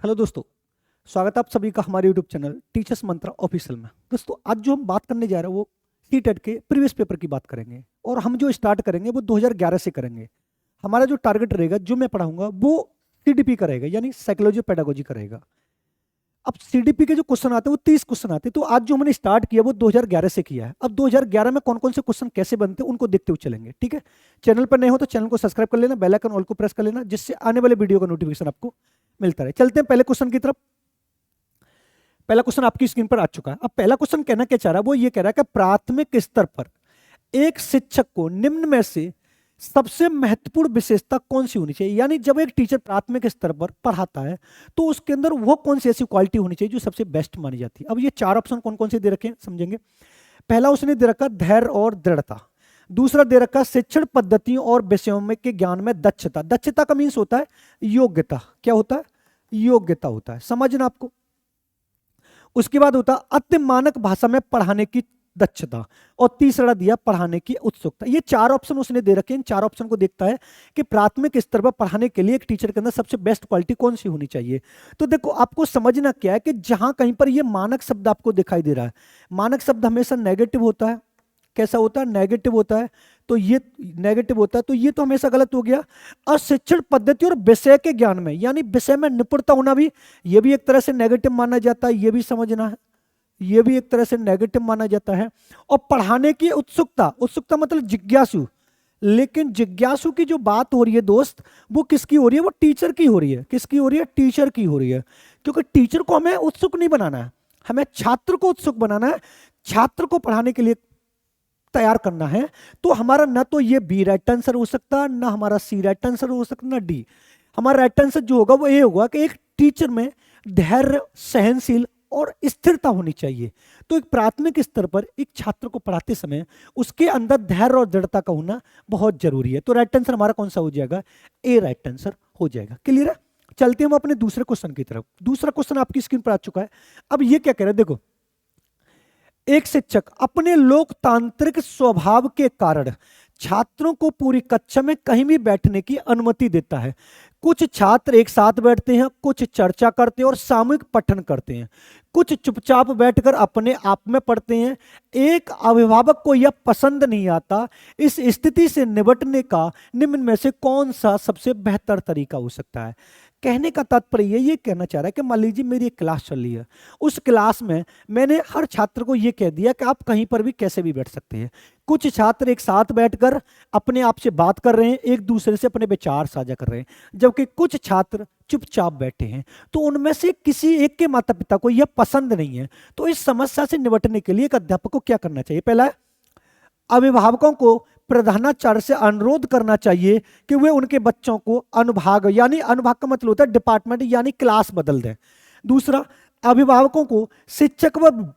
Hello दोस्तों। स्वागत है आप सभी का हमारे यूट्यूब चैनल टीचर्स मंत्रा ऑफिशियल में। दोस्तों आज जो हम बात करने जा रहे हैं वो सीटेट के प्रीवियस पेपर की बात करेंगे और हम जो स्टार्ट करेंगे वो 2011 से करेंगे। हमारा जो टारगेट रहेगा जो मैं पढ़ाऊंगा वो सीडीपी का रहेगा, यानी साइकोलॉजी पेडागोजी का रहेगा। अब सीडीपी के जो क्वेश्चन आते हैं वो 30 क्वेश्चन आते हैं। तो आज जो हमने स्टार्ट किया वो 2011 से किया है। अब 2011 में कौन कौन से क्वेश्चन कैसे बनते हैं उनको देखते हुए चलेंगे, ठीक है। चैनल पर नए हो तो चैनल को सब्सक्राइब कर लेना, बेल आइकन ऑल को प्रेस कर लेना, जिससे आने वाले वीडियो का नोटिफिकेशन आपको मिलता रहे। चलते हैं पहले क्वेश्चन की तरफ। पहला क्वेश्चन आपकी स्क्रीन पर आ चुका है। अब पहला क्वेश्चन कहना क्या चाह रहा है, वो ये कह रहा है कि प्राथमिक स्तर पर एक शिक्षक को निम्न में से सबसे महत्वपूर्ण विशेषता कौन सी होनी चाहिए। यानी जब एक टीचर प्राथमिक स्तर पर पढ़ाता है तो उसके अंदर वो कौन सी ऐसी क्वालिटी होनी चाहिए जो सबसे बेस्ट मानी जाती है। अब ये चार ऑप्शन कौन कौन से दे रखे हैं समझेंगे। पहला उसने दे रखा धैर्य और दृढ़ता। दूसरा दे रखा शिक्षण पद्धतियों और विषयों में के ज्ञान में दक्षता। दक्षता का मीन्स होता है योग्यता। क्या होता है? योग्यता होता है, समझना आपको। उसके बाद होता अति मानक भाषा में पढ़ाने की दक्षता। और तीसरा दिया पढ़ाने की उत्सुकता। ये चार ऑप्शन उसने दे रखे हैं। इन चार ऑप्शन को देखता है कि प्राथमिक स्तर पर पढ़ाने के लिए एक टीचर के अंदर सबसे बेस्ट क्वालिटी कौन सी होनी चाहिए। तो देखो आपको समझना क्या है कि जहां कहीं पर ये मानक शब्द आपको दिखाई दे रहा है, मानक शब्द हमेशा नेगेटिव होता है। कैसा होता है? नेगेटिव होता है। तो ये नेगेटिव होता है तो ये तो हमेशा गलत हो गया। अशिक्षण पद्धति और विषय के ज्ञान में, यानी विषय में निपुणता होना भी, ये भी एक तरह से नेगेटिव माना जाता है। ये भी समझना है, ये भी एक तरह से नेगेटिव माना जाता है। और पढ़ाने की उत्सुकता, उत्सुकता मतलब जिज्ञासु। लेकिन जिज्ञासु की जो बात हो रही है दोस्त, वो किसकी हो रही है? वो टीचर की हो रही है। किसकी हो रही है? टीचर की हो रही है। क्योंकि टीचर को हमें उत्सुक नहीं बनाना है, हमें छात्र को उत्सुक बनाना है। छात्र को पढ़ाने के लिए तैयार करना है। तो हमारा ना तो ये बी राइट आंसर हो सकता, ना हमारा सी राइट आंसर हो सकता, ना डी। हमारा राइट आंसर जो होगा वो ये होगा कि एक टीचर में धैर्य, सहनशील और स्थिरता होनी चाहिए। तो एक प्राथमिक स्तर पर एक छात्र को पढ़ाते समय उसके अंदर धैर्य और दृढ़ता का होना बहुत जरूरी है। तो राइट आंसर हमारा कौन सा हो जाएगा? ए राइट आंसर हो जाएगा। क्लियर है? चलते हैं हम अपने दूसरे क्वेश्चन की तरफ। दूसरा क्वेश्चन आपकी स्क्रीन पर आ चुका है। अब ये क्या कह रहा है देखो, एक शिक्षक अपने लोकतांत्रिक स्वभाव के कारण छात्रों को पूरी कक्षा में कहीं भी बैठने की अनुमति देता है। कुछ छात्र एक साथ बैठते हैं, कुछ चर्चा करते हैं और सामूहिक पठन करते हैं, कुछ चुपचाप बैठकर अपने आप में पढ़ते हैं। एक अभिभावक को यह पसंद नहीं आता। इस स्थिति से निपटने का निम्न में से कौन सा सबसे बेहतर तरीका हो सकता है। कहने का तात्पर्य ये कहना चाह रहा है कि मान लीजिए मेरी एक क्लास चल रही है, उस क्लास में मैंने हर छात्र को ये कह दिया कि आप कहीं पर भी कैसे भी बैठ सकते हैं। कुछ छात्र एक साथ बैठकर अपने आप से बात कर रहे हैं, एक दूसरे से अपने विचार साझा कर रहे हैं, जबकि कुछ छात्र चुपचाप बैठे हैं। तो उनमें से किसी एक के माता पिता को यह पसंद नहीं है। तो इस समस्या से निपटने के लिए एक अध्यापक को क्या करना चाहिए? पहला, अभिभावकों को प्रधानाचार्य से अनुरोध करना चाहिए कि वे उनके बच्चों को अनुभाग, यानी अनुभाग का मतलब होता है डिपार्टमेंट यानी क्लास बदल दें। दूसरा, अभिभावकों को शिक्षक व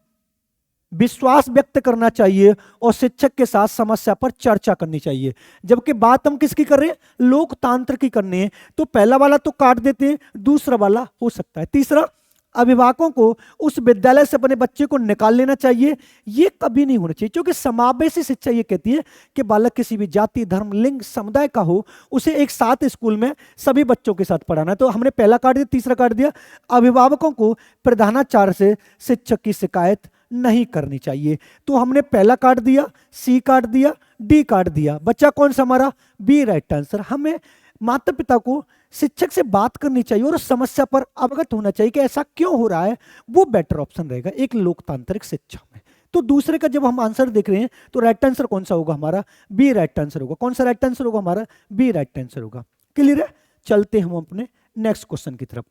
विश्वास व्यक्त करना चाहिए और शिक्षक के साथ समस्या पर चर्चा करनी चाहिए। जबकि बात हम किसकी कर रहे हैं? लोकतंत्र की करनी है। तो पहला वाला तो काट देते हैं, दूसरा वाला हो सकता है। तीसरा, अभिभावकों को उस विद्यालय से अपने बच्चे को निकाल लेना चाहिए। ये कभी नहीं होना चाहिए, क्योंकि समावेशी शिक्षा ये कहती है कि बालक किसी भी जाति, धर्म, लिंग, समुदाय का हो, उसे एक साथ स्कूल में सभी बच्चों के साथ पढ़ाना है। तो हमने पहला काट दिया, तीसरा काट दिया। अभिभावकों को प्रधानाचार्य से शिक्षक की शिकायत नहीं करनी चाहिए। तो हमने पहला काट दिया, सी काट दिया, डी काट दिया। बच्चा कौन सा हमारा? Be right answer. हमें माता पिता को शिक्षक से बात करनी चाहिए और समस्या पर अवगत होना चाहिए कि ऐसा क्यों हो रहा है। वो बेटर ऑप्शन रहेगा एक लोकतांत्रिक शिक्षा में। तो दूसरे का जब हम आंसर देख रहे हैं तो राइट आंसर कौन सा होगा हमारा? बी राइट आंसर होगा। कौन सा राइट आंसर होगा हमारा? बी राइट आंसर होगा। क्लियर है? चलते हम अपने नेक्स्ट क्वेश्चन की तरफ।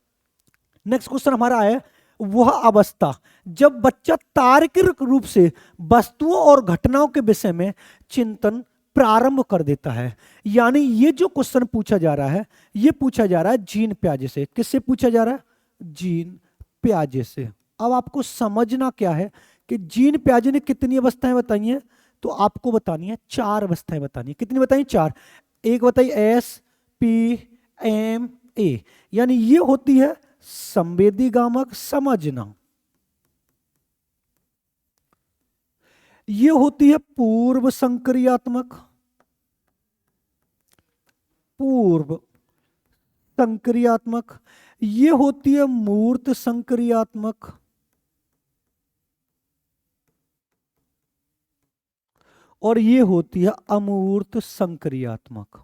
नेक्स्ट क्वेश्चन हमारा है, वह अवस्था जब बच्चा तार्किक रूप से वस्तुओं और घटनाओं के विषय में चिंतन प्रारंभ कर देता है। यानी ये जो क्वेश्चन पूछा जा रहा है, ये पूछा जा रहा है जीन प्याजे से। किससे पूछा जा रहा है? जीन प्याजे से। अब आपको समझना क्या है कि जीन प्याजे ने कितनी अवस्थाएं बताई हैं? तो आपको बतानी है 4 अवस्थाएं बतानी है। कितनी बताई? 4। एक बताई एस पी एम ए, यानी ये होती है संवेदीगामक, समझना। ये होती है पूर्व संक्रियात्मक, पूर्व संक्रियात्मक। ये होती है मूर्त संक्रियात्मक, और ये होती है अमूर्त संक्रियात्मक।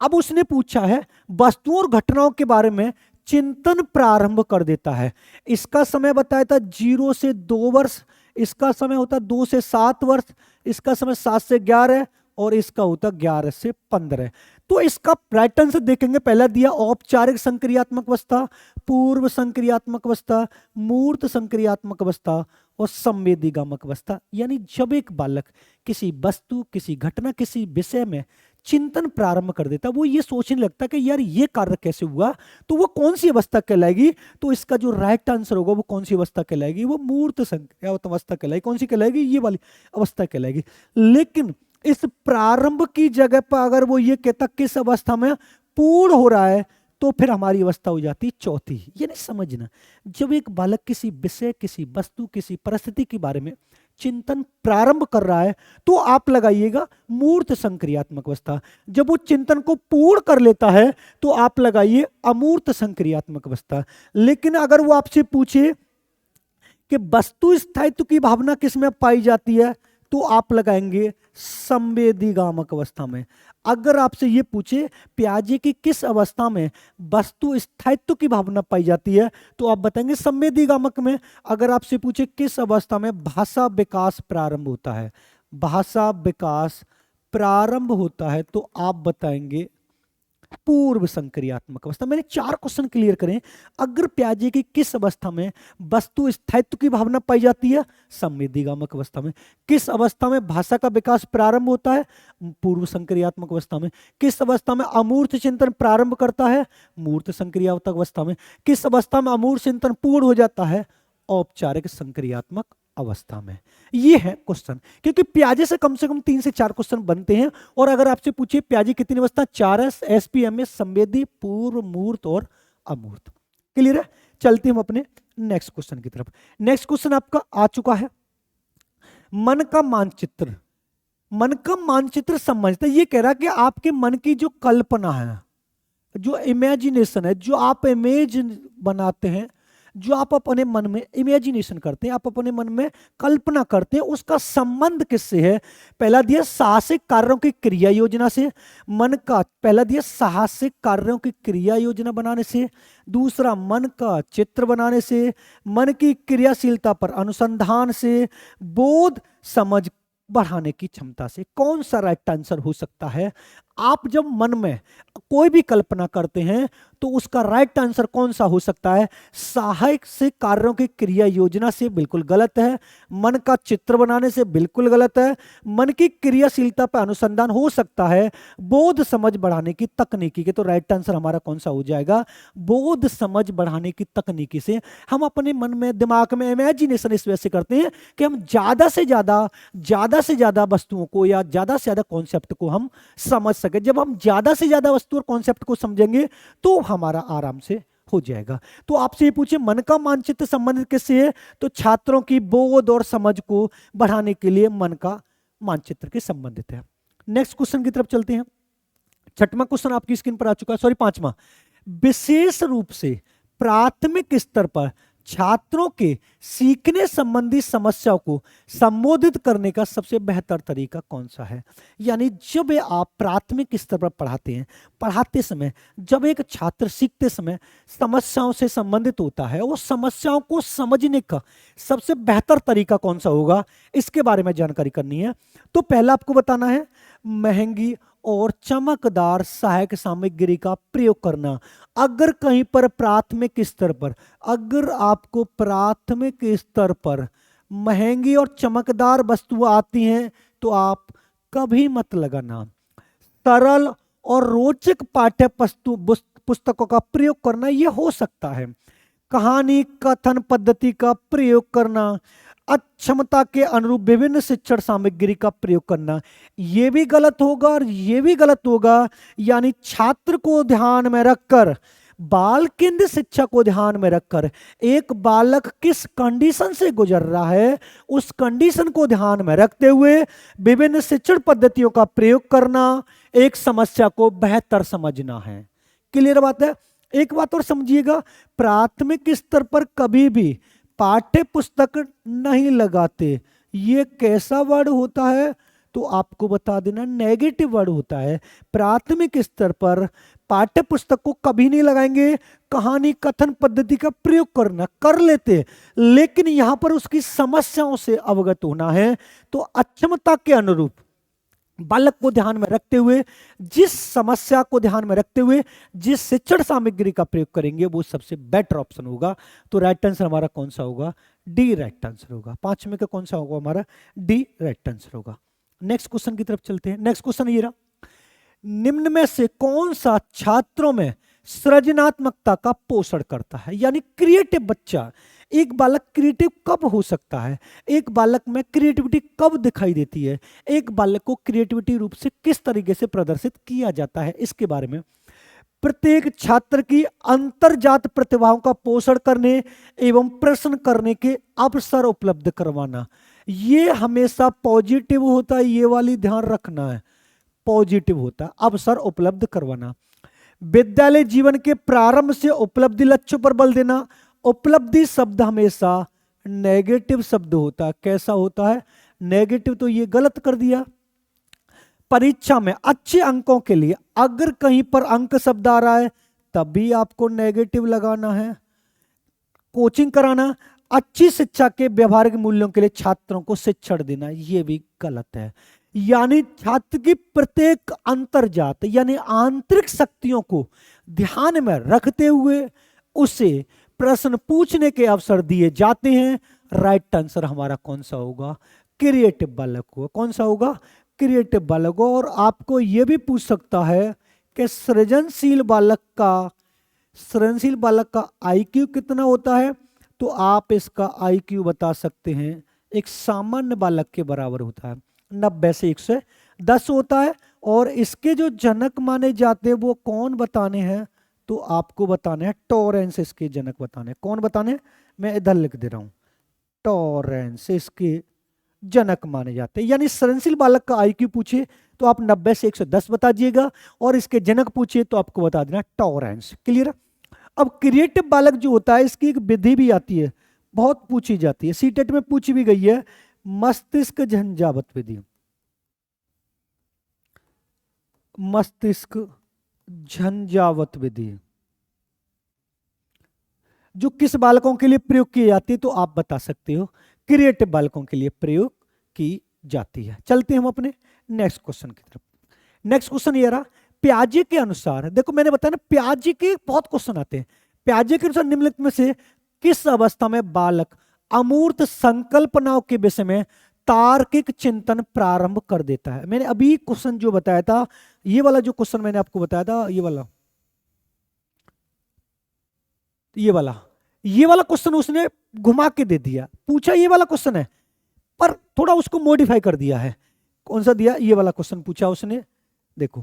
अब उसने पूछा है वस्तुओं और घटनाओं के बारे में चिंतन प्रारंभ कर देता है। इसका समय बताया था 0 से 2 वर्ष, इसका समय होता है 2 से 7 वर्ष, इसका समय 7 से 11, और इसका होता 11 से 15। तो इसका पैटर्न से देखेंगे, पहला दिया औपचारिक संक्रियात्मक अवस्था, पूर्व संक्रियात्मक अवस्था, मूर्त संक्रियात्मक अवस्था और संवेदीगामक अवस्था। यानी जब एक बालक किसी वस्तु, किसी घटना, किसी विषय में चिंतन प्रारंभ कर देता, वो ये सोचने लगता कि यार ये कार्य कैसे हुआ, तो वो कौन सी अवस्था कहलाएगी, तो इसका जो राइट आंसर होगा वो कौन सी अवस्था कहलाएगी, वो मूर्त संक्रियात्मक अवस्था कहलाएगी। कौन सी कहलाएगी, ये वाली अवस्था कहलाएगी। लेकिन इस प्रारंभ की जगह पर अगर वो ये कहता किस अवस्था में पूर्ण हो रहा है, तो फिर हमारी अवस्था हो जाती चौथी। ये नहीं समझना, जब एक बालक किसी विषय, किसी वस्तु, किसी परिस्थिति के बारे में चिंतन प्रारंभ कर रहा है, तो आप लगाइएगा मूर्त संक्रियात्मक अवस्था। जब वो चिंतन को पूर्ण कर लेता है तो आप लगाइए अमूर्त संक्रियात्मक अवस्था। लेकिन अगर वो आपसे पूछे कि वस्तु स्थायित्व की भावना किसमें पाई जाती है, तो आप लगाएंगे संवेदीगामक अवस्था में। अगर आपसे ये पूछे प्याजे की किस अवस्था में वस्तु स्थायित्व की भावना पाई जाती है, तो आप बताएंगे संवेदीगामक में। अगर आपसे पूछे किस अवस्था में भाषा विकास प्रारंभ होता है, भाषा विकास प्रारंभ होता है, तो आप बताएंगे पूर्व संक्रियात्मक अवस्था। मैंने 4 क्वेश्चन क्लियर करें। अगर प्याजे की किस अवस्था में वस्तु स्थायित्व की भावना पाई जाती है, संवेदीगामक अवस्था में। किस अवस्था में भाषा का विकास प्रारंभ होता है, पूर्व संक्रियात्मक अवस्था में। किस अवस्था में अमूर्त चिंतन प्रारंभ करता है, मूर्त संक्रियात्मक अवस्था में। किस अवस्था में अमूर्त चिंतन पूर्ण हो जाता है, औपचारिक संक्रियात्मक अवस्था में। ये है क्वेश्चन, क्योंकि प्याजे से कम 3 से 4 क्वेश्चन बनते हैं। और अगर आपसे पूछे प्याजे कितनी अवस्था, 4 है, एसपीएम में संवेदी, पूर्व, मूर्त और अमूर्त। क्लियर है। चलते हम अपने नेक्स्ट क्वेश्चन की तरफ। नेक्स्ट क्वेश्चन आपका आ चुका है, मन का मानचित्र। मन का मानचित्र समझते, ये कह रहा है कि आपके मन की जो कल्पना है, जो इमेजिनेशन है, जो आप इमेज बनाते हैं, जो आप अपने मन में इमेजिनेशन करते हैं, आप अपने मन में कल्पना करते हैं, उसका संबंध किससे है। पहला दिया साहसिक कार्यों की क्रिया योजना से। मन का पहला दिया साहसिक कार्यों की क्रिया योजना बनाने से। दूसरा मन का चित्र बनाने से। मन की क्रियाशीलता पर अनुसंधान से। बोध समझ बढ़ाने की क्षमता से। कौन सा राइट आंसर हो सकता है। आप जब मन में कोई भी कल्पना करते हैं तो उसका राइट आंसर कौन सा हो सकता है। सहायक से कार्यों की क्रिया योजना से बिल्कुल गलत है। मन का चित्र बनाने से बिल्कुल गलत है। मन की क्रियाशीलता पर अनुसंधान हो सकता है। बोध समझ बढ़ाने की तकनीकी के, तो राइट आंसर हमारा कौन सा हो जाएगा, बोध समझ बढ़ाने की तकनीकी से। हम अपने मन में, दिमाग में इमेजिनेशन इस वजह से करते हैं कि हम ज्यादा से ज्यादा वस्तुओं को या ज्यादा से ज्यादा कॉन्सेप्ट को हम समझ सके। जब हम ज्यादा से ज्यादा वस्तु और कॉन्सेप्ट को समझेंगे तो हमारा आराम से हो जाएगा। तो आपसे ये पूछे मन का मानचित्र संबंधित किससे है, तो छात्रों की बोध और समझ को बढ़ाने के लिए मन का मानचित्र के संबंधित है। नेक्स्ट क्वेश्चन की तरफ चलते हैं। छठवां क्वेश्चन आपकी स्क्रीन पर आ चुका है, सॉरी 5वां। विशेष रूप से प्राथमिक स्तर पर छात्रों के सीखने संबंधी समस्याओं को संबोधित करने का सबसे बेहतर तरीका कौन सा है। यानी जब आप प्राथमिक स्तर पर पढ़ाते हैं, पढ़ाते समय जब एक छात्र सीखते समय समस्याओं से संबंधित होता है, वो समस्याओं को समझने का सबसे बेहतर तरीका कौन सा होगा, इसके बारे में जानकारी करनी है। तो पहला आपको बताना है महंगी और चमकदार सहायक सामग्री का प्रयोग करना। अगर कहीं पर प्राथमिक स्तर पर, अगर आपको प्राथमिक स्तर पर महंगी और चमकदार वस्तुएं आती हैं तो आप कभी मत लगाना। सरल और रोचक पाठ्य पुस्तकों का प्रयोग करना, यह हो सकता है। कहानी कथन पद्धति का प्रयोग करना, अक्षमता के अनुरूप विभिन्न शिक्षण सामग्री का प्रयोग करना, यह भी गलत होगा और यह भी गलत होगा। यानी छात्र को ध्यान में रखकर, बाल केंद्र शिक्षा को ध्यान में रखकर, एक बालक किस कंडीशन से गुजर रहा है उस कंडीशन को ध्यान में रखते हुए विभिन्न शिक्षण पद्धतियों का प्रयोग करना, एक समस्या को बेहतर समझना है। क्लियर बात है। एक बात और समझिएगा, प्राथमिक स्तर पर कभी भी पाठ्य पुस्तक नहीं लगाते। ये कैसा वर्ड होता है? तो आपको बता देना, नेगेटिव वर्ड होता है। प्राथमिक स्तर पर पाठ्य पुस्तक को कभी नहीं लगाएंगे। कहानी कथन पद्धति का प्रयोग करना कर लेते, लेकिन यहां पर उसकी समस्याओं से अवगत होना है। तो अक्षमता के अनुरूप बालक को ध्यान में रखते हुए, जिस समस्या को ध्यान में रखते हुए जिस शिक्षण सामग्री का प्रयोग करेंगे वो सबसे बेटर ऑप्शन होगा। तो राइट आंसर हमारा कौन सा होगा? डी राइट आंसर होगा। 5 में का कौन सा होगा हमारा? डी राइट आंसर होगा। नेक्स्ट क्वेश्चन की तरफ चलते हैं। नेक्स्ट क्वेश्चन ये रहा, निम्न में से कौन सा छात्रों में सृजनात्मकता का पोषण करता है? यानी क्रिएटिव बच्चा, एक बालक क्रिएटिव कब हो सकता है, एक बालक में क्रिएटिविटी कब दिखाई देती है, एक बालक को क्रिएटिविटी रूप से किस तरीके से प्रदर्शित किया जाता है, इसके बारे में प्रत्येक छात्र की अंतर्जात प्रतिभाओं का पोषण करने एवं प्रश्न करने के अवसर उपलब्ध करवाना। ये हमेशा पॉजिटिव होता है, ये वाली ध्यान रखना है, पॉजिटिव होता है, अवसर उपलब्ध करवाना। विद्यालय जीवन के प्रारंभ से उपलब्धि लक्ष्यों पर बल देना। उपलब्धि शब्द हमेशा नेगेटिव शब्द होता है। कैसा होता है? नेगेटिव। तो ये गलत कर दिया। परीक्षा में अच्छे अंकों के लिए अगर कहीं पर अंक शब्द आ रहा है तब भी आपको नेगेटिव लगाना है। कोचिंग कराना, अच्छी शिक्षा के व्यवहारिक मूल्यों के लिए छात्रों को शिक्षण देना, ये भी गलत है। यानी छात्र की प्रत्येक अंतर्जात यानी आंतरिक शक्तियों को ध्यान में रखते हुए उसे प्रश्न पूछने के अवसर दिए जाते हैं। राइट आंसर हमारा कौन सा होगा? क्रिएटिव बालक होगा। कौन सा होगा? क्रिएटिव बालक हो। और आपको यह भी पूछ सकता है कि सृजनशील बालक का आईक्यू कितना होता है? तो आप इसका आईक्यू बता सकते हैं, एक सामान्य बालक के बराबर होता है, 90 से 110 होता है। और इसके जो जनक माने जाते हैं वो कौन बताने हैं? तो आपको बताने हैं टॉरेंस, इसके जनक बताने हैं। कौन बताने? मैं इधर लिख दे रहा हूं, टॉरेंस इसके जनक माने जाते हैं। यानी सृजनशील बालक का आईक्यू पूछे तो आप 90 से 110 बता दीजिएगा, और इसके जनक पूछे तो आपको बता देना टॉरेंस। क्लियर? अब क्रिएटिव बालक जो होता है इसकी एक विधि भी आती है, बहुत पूछी जाती है, सीटेट में पूछी भी गई है, मस्तिष्क झंझावत विधि। मस्तिष्क झंझावत विधि जो किस बालकों के लिए प्रयोग की जाती है? तो आप बता सकते हो क्रिएटिव बालकों के लिए प्रयोग की जाती है। चलते हैं हम अपने नेक्स्ट क्वेश्चन की तरफ। नेक्स्ट क्वेश्चन ये रहा, पियाजे के अनुसार, देखो मैंने बताया ना पियाजे के बहुत क्वेश्चन आते हैं। पियाजे के अनुसार निम्नलिखित में से किस अवस्था में बालक अमूर्त संकल्पनाओं के विषय में तार्किक चिंतन प्रारंभ कर देता है? मैंने अभी क्वेश्चन जो बताया था, ये वाला जो क्वेश्चन मैंने आपको बताया था, ये वाला क्वेश्चन उसने घुमा के दे दिया। पूछा ये वाला क्वेश्चन है पर थोड़ा उसको मॉडिफाई कर दिया है। कौन सा दिया? ये वाला क्वेश्चन पूछा उसने। देखो,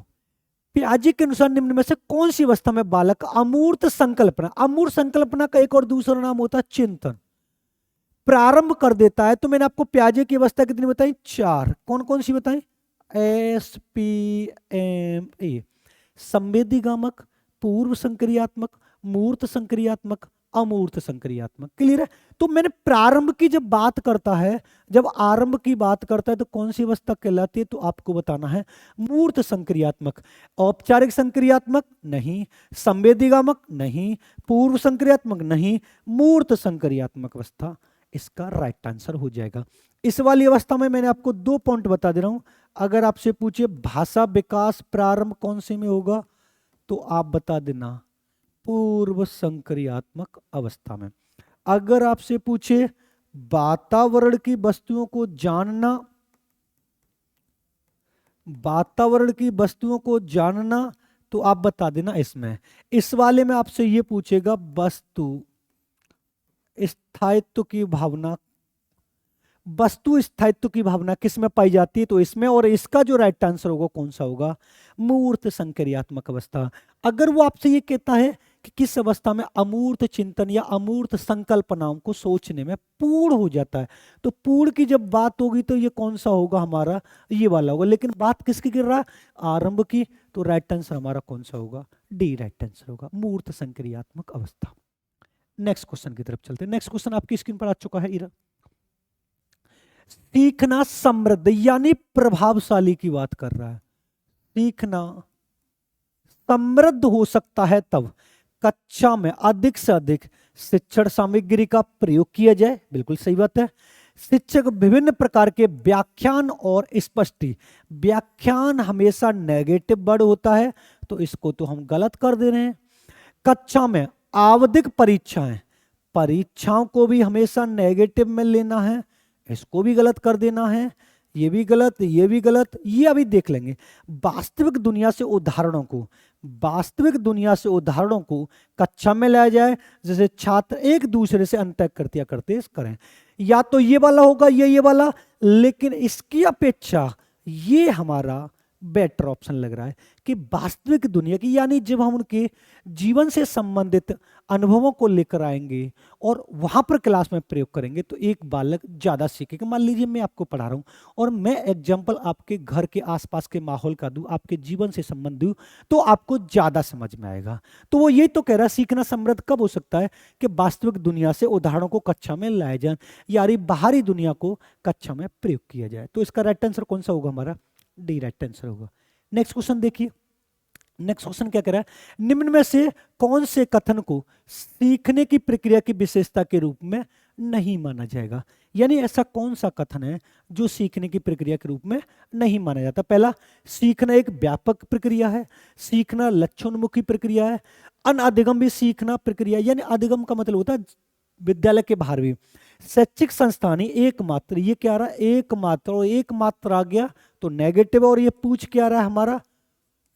पियाजे के अनुसार निम्न में से कौन सी अवस्था में बालक अमूर्त संकल्पना, अमूर्त संकल्पना का एक और दूसरा नाम होता है चिंतन, प्रारंभ कर देता है? तो मैंने आपको पियाजे की अवस्था कितनी बताई? 4। कौन कौन सी बताई? SPMA, संवेदीगामक, पूर्व संक्रियात्मक, मूर्त संक्रियात्मक, अमूर्त संक्रियात्मक। क्लियर है? तो मैंने प्रारंभ की जब बात करता है, जब आरंभ की बात करता है तो कौन सी अवस्था कहलाती है? तो आपको बताना है मूर्त संक्रियात्मक। औपचारिक संक्रियात्मक नहीं, संवेदीगामक नहीं, पूर्व संक्रियात्मक नहीं, मूर्त संक्रियात्मक अवस्था इसका राइट आंसर हो जाएगा। इस वाली अवस्था में मैंने आपको 2 पॉइंट बता दे रहा हूं। अगर आपसे पूछे भाषा विकास प्रारंभ कौन से में होगा तो आप बता देना पूर्व संक्रियात्मक अवस्था में। अगर आपसे पूछे वातावरण की वस्तुओं को जानना, वातावरण की वस्तुओं को जानना, तो आप बता देना इसमें। इस वाले में आपसे ये पूछेगा वस्तु स्थायित्व की भावना, वस्तु स्थायित्व की भावना किस में पाई जाती है? तो इसमें। और इसका जो राइट आंसर होगा कौन सा होगा? मूर्त संक्रियात्मक अवस्था। अगर वो आपसे ये कहता है कि किस अवस्था में अमूर्त चिंतन या अमूर्त संकल्पनाओं को सोचने में पूर्ण हो जाता है, तो पूर्ण की जब बात होगी तो ये कौन सा होगा हमारा? ये वाला होगा। लेकिन बात किसकी कर रहा है? आरंभ की। तो राइट आंसर हमारा कौन सा होगा? डी राइट आंसर होगा, मूर्त संक्रियात्मक अवस्था। नेक्स्ट क्वेश्चन की तरफ चलते हैं। नेक्स्ट क्वेश्चन आपकी स्क्रीन पर आ चुका है। इरा सीखना समृद्ध यानी प्रभावशाली की बात कर रहा है। सीखना समृद्ध हो सकता है तब कक्षा में अधिक से अधिक शिक्षण सामग्री का प्रयोग किया जाए। बिल्कुल सही बात है। शिक्षक विभिन्न प्रकार के व्याख्यान और स्पष्टी, व्याख्यान हमेशा नेगेटिव वर्ड होता है तो इसको तो हम गलत कर दे रहे हैं। कक्षा में आवधिक परीक्षाएं, परीक्षाओं को भी हमेशा नेगेटिव में लेना है, इसको भी गलत कर देना है। ये भी गलत, ये भी गलत, ये अभी देख लेंगे। वास्तविक दुनिया से उदाहरणों को, वास्तविक दुनिया से उदाहरणों को कक्षा में लाया जाए, जैसे छात्र एक दूसरे से अंतःक्रिया करते करें। या तो ये वाला होगा ये वाला, लेकिन इसकी अपेक्षा ये हमारा बेटर ऑप्शन लग रहा है कि वास्तविक दुनिया की, यानी जब हम उनके जीवन से संबंधित अनुभवों को लेकर आएंगे और वहां पर क्लास में प्रयोग करेंगे तो एक बालक ज्यादा सीखेगा। मान लीजिए मैं आपको पढ़ा रहा हूं और मैं एग्जाम्पल आपके घर के आसपास के माहौल का दूं, आपके जीवन से संबंध दूं, तो आपको ज्यादा समझ में आएगा। तो वो ये तो कह रहा है सीखना समृद्ध कब हो सकता है कि वास्तविक दुनिया से उदाहरणों को कक्षा में लाए जाए, यानी बाहरी दुनिया को कक्षा में प्रयोग किया जाए। तो इसका राइट आंसर कौन सा होगा? हमारा डी राइट आंसर होगा। नेक्स्ट क्वेश्चन देखिए। नेक्स्ट क्वेश्चन क्या कह रहा है? निम्न में से कौन से कथन को सीखने की प्रक्रिया की विशेषता के रूप में नहीं माना जाएगा? यानी ऐसा कौन सा कथन है जो सीखने की प्रक्रिया के रूप में नहीं माना जाता? पहला, सीखना एक व्यापक प्रक्रिया है, सीखना लक्ष्योन्मुखी प्रक्रिया है, अनअधिगम भी सीखना प्रक्रिया, यानी अधिगम का मतलब होता है विद्यालय के बाहर भी। शैक्षिक संस्थान ही एकमात्र, ये क्या आ रहा है? एकमात्र, और एकमात्र आ गया तो नेगेटिव, और ये पूछ क्या रहा है हमारा?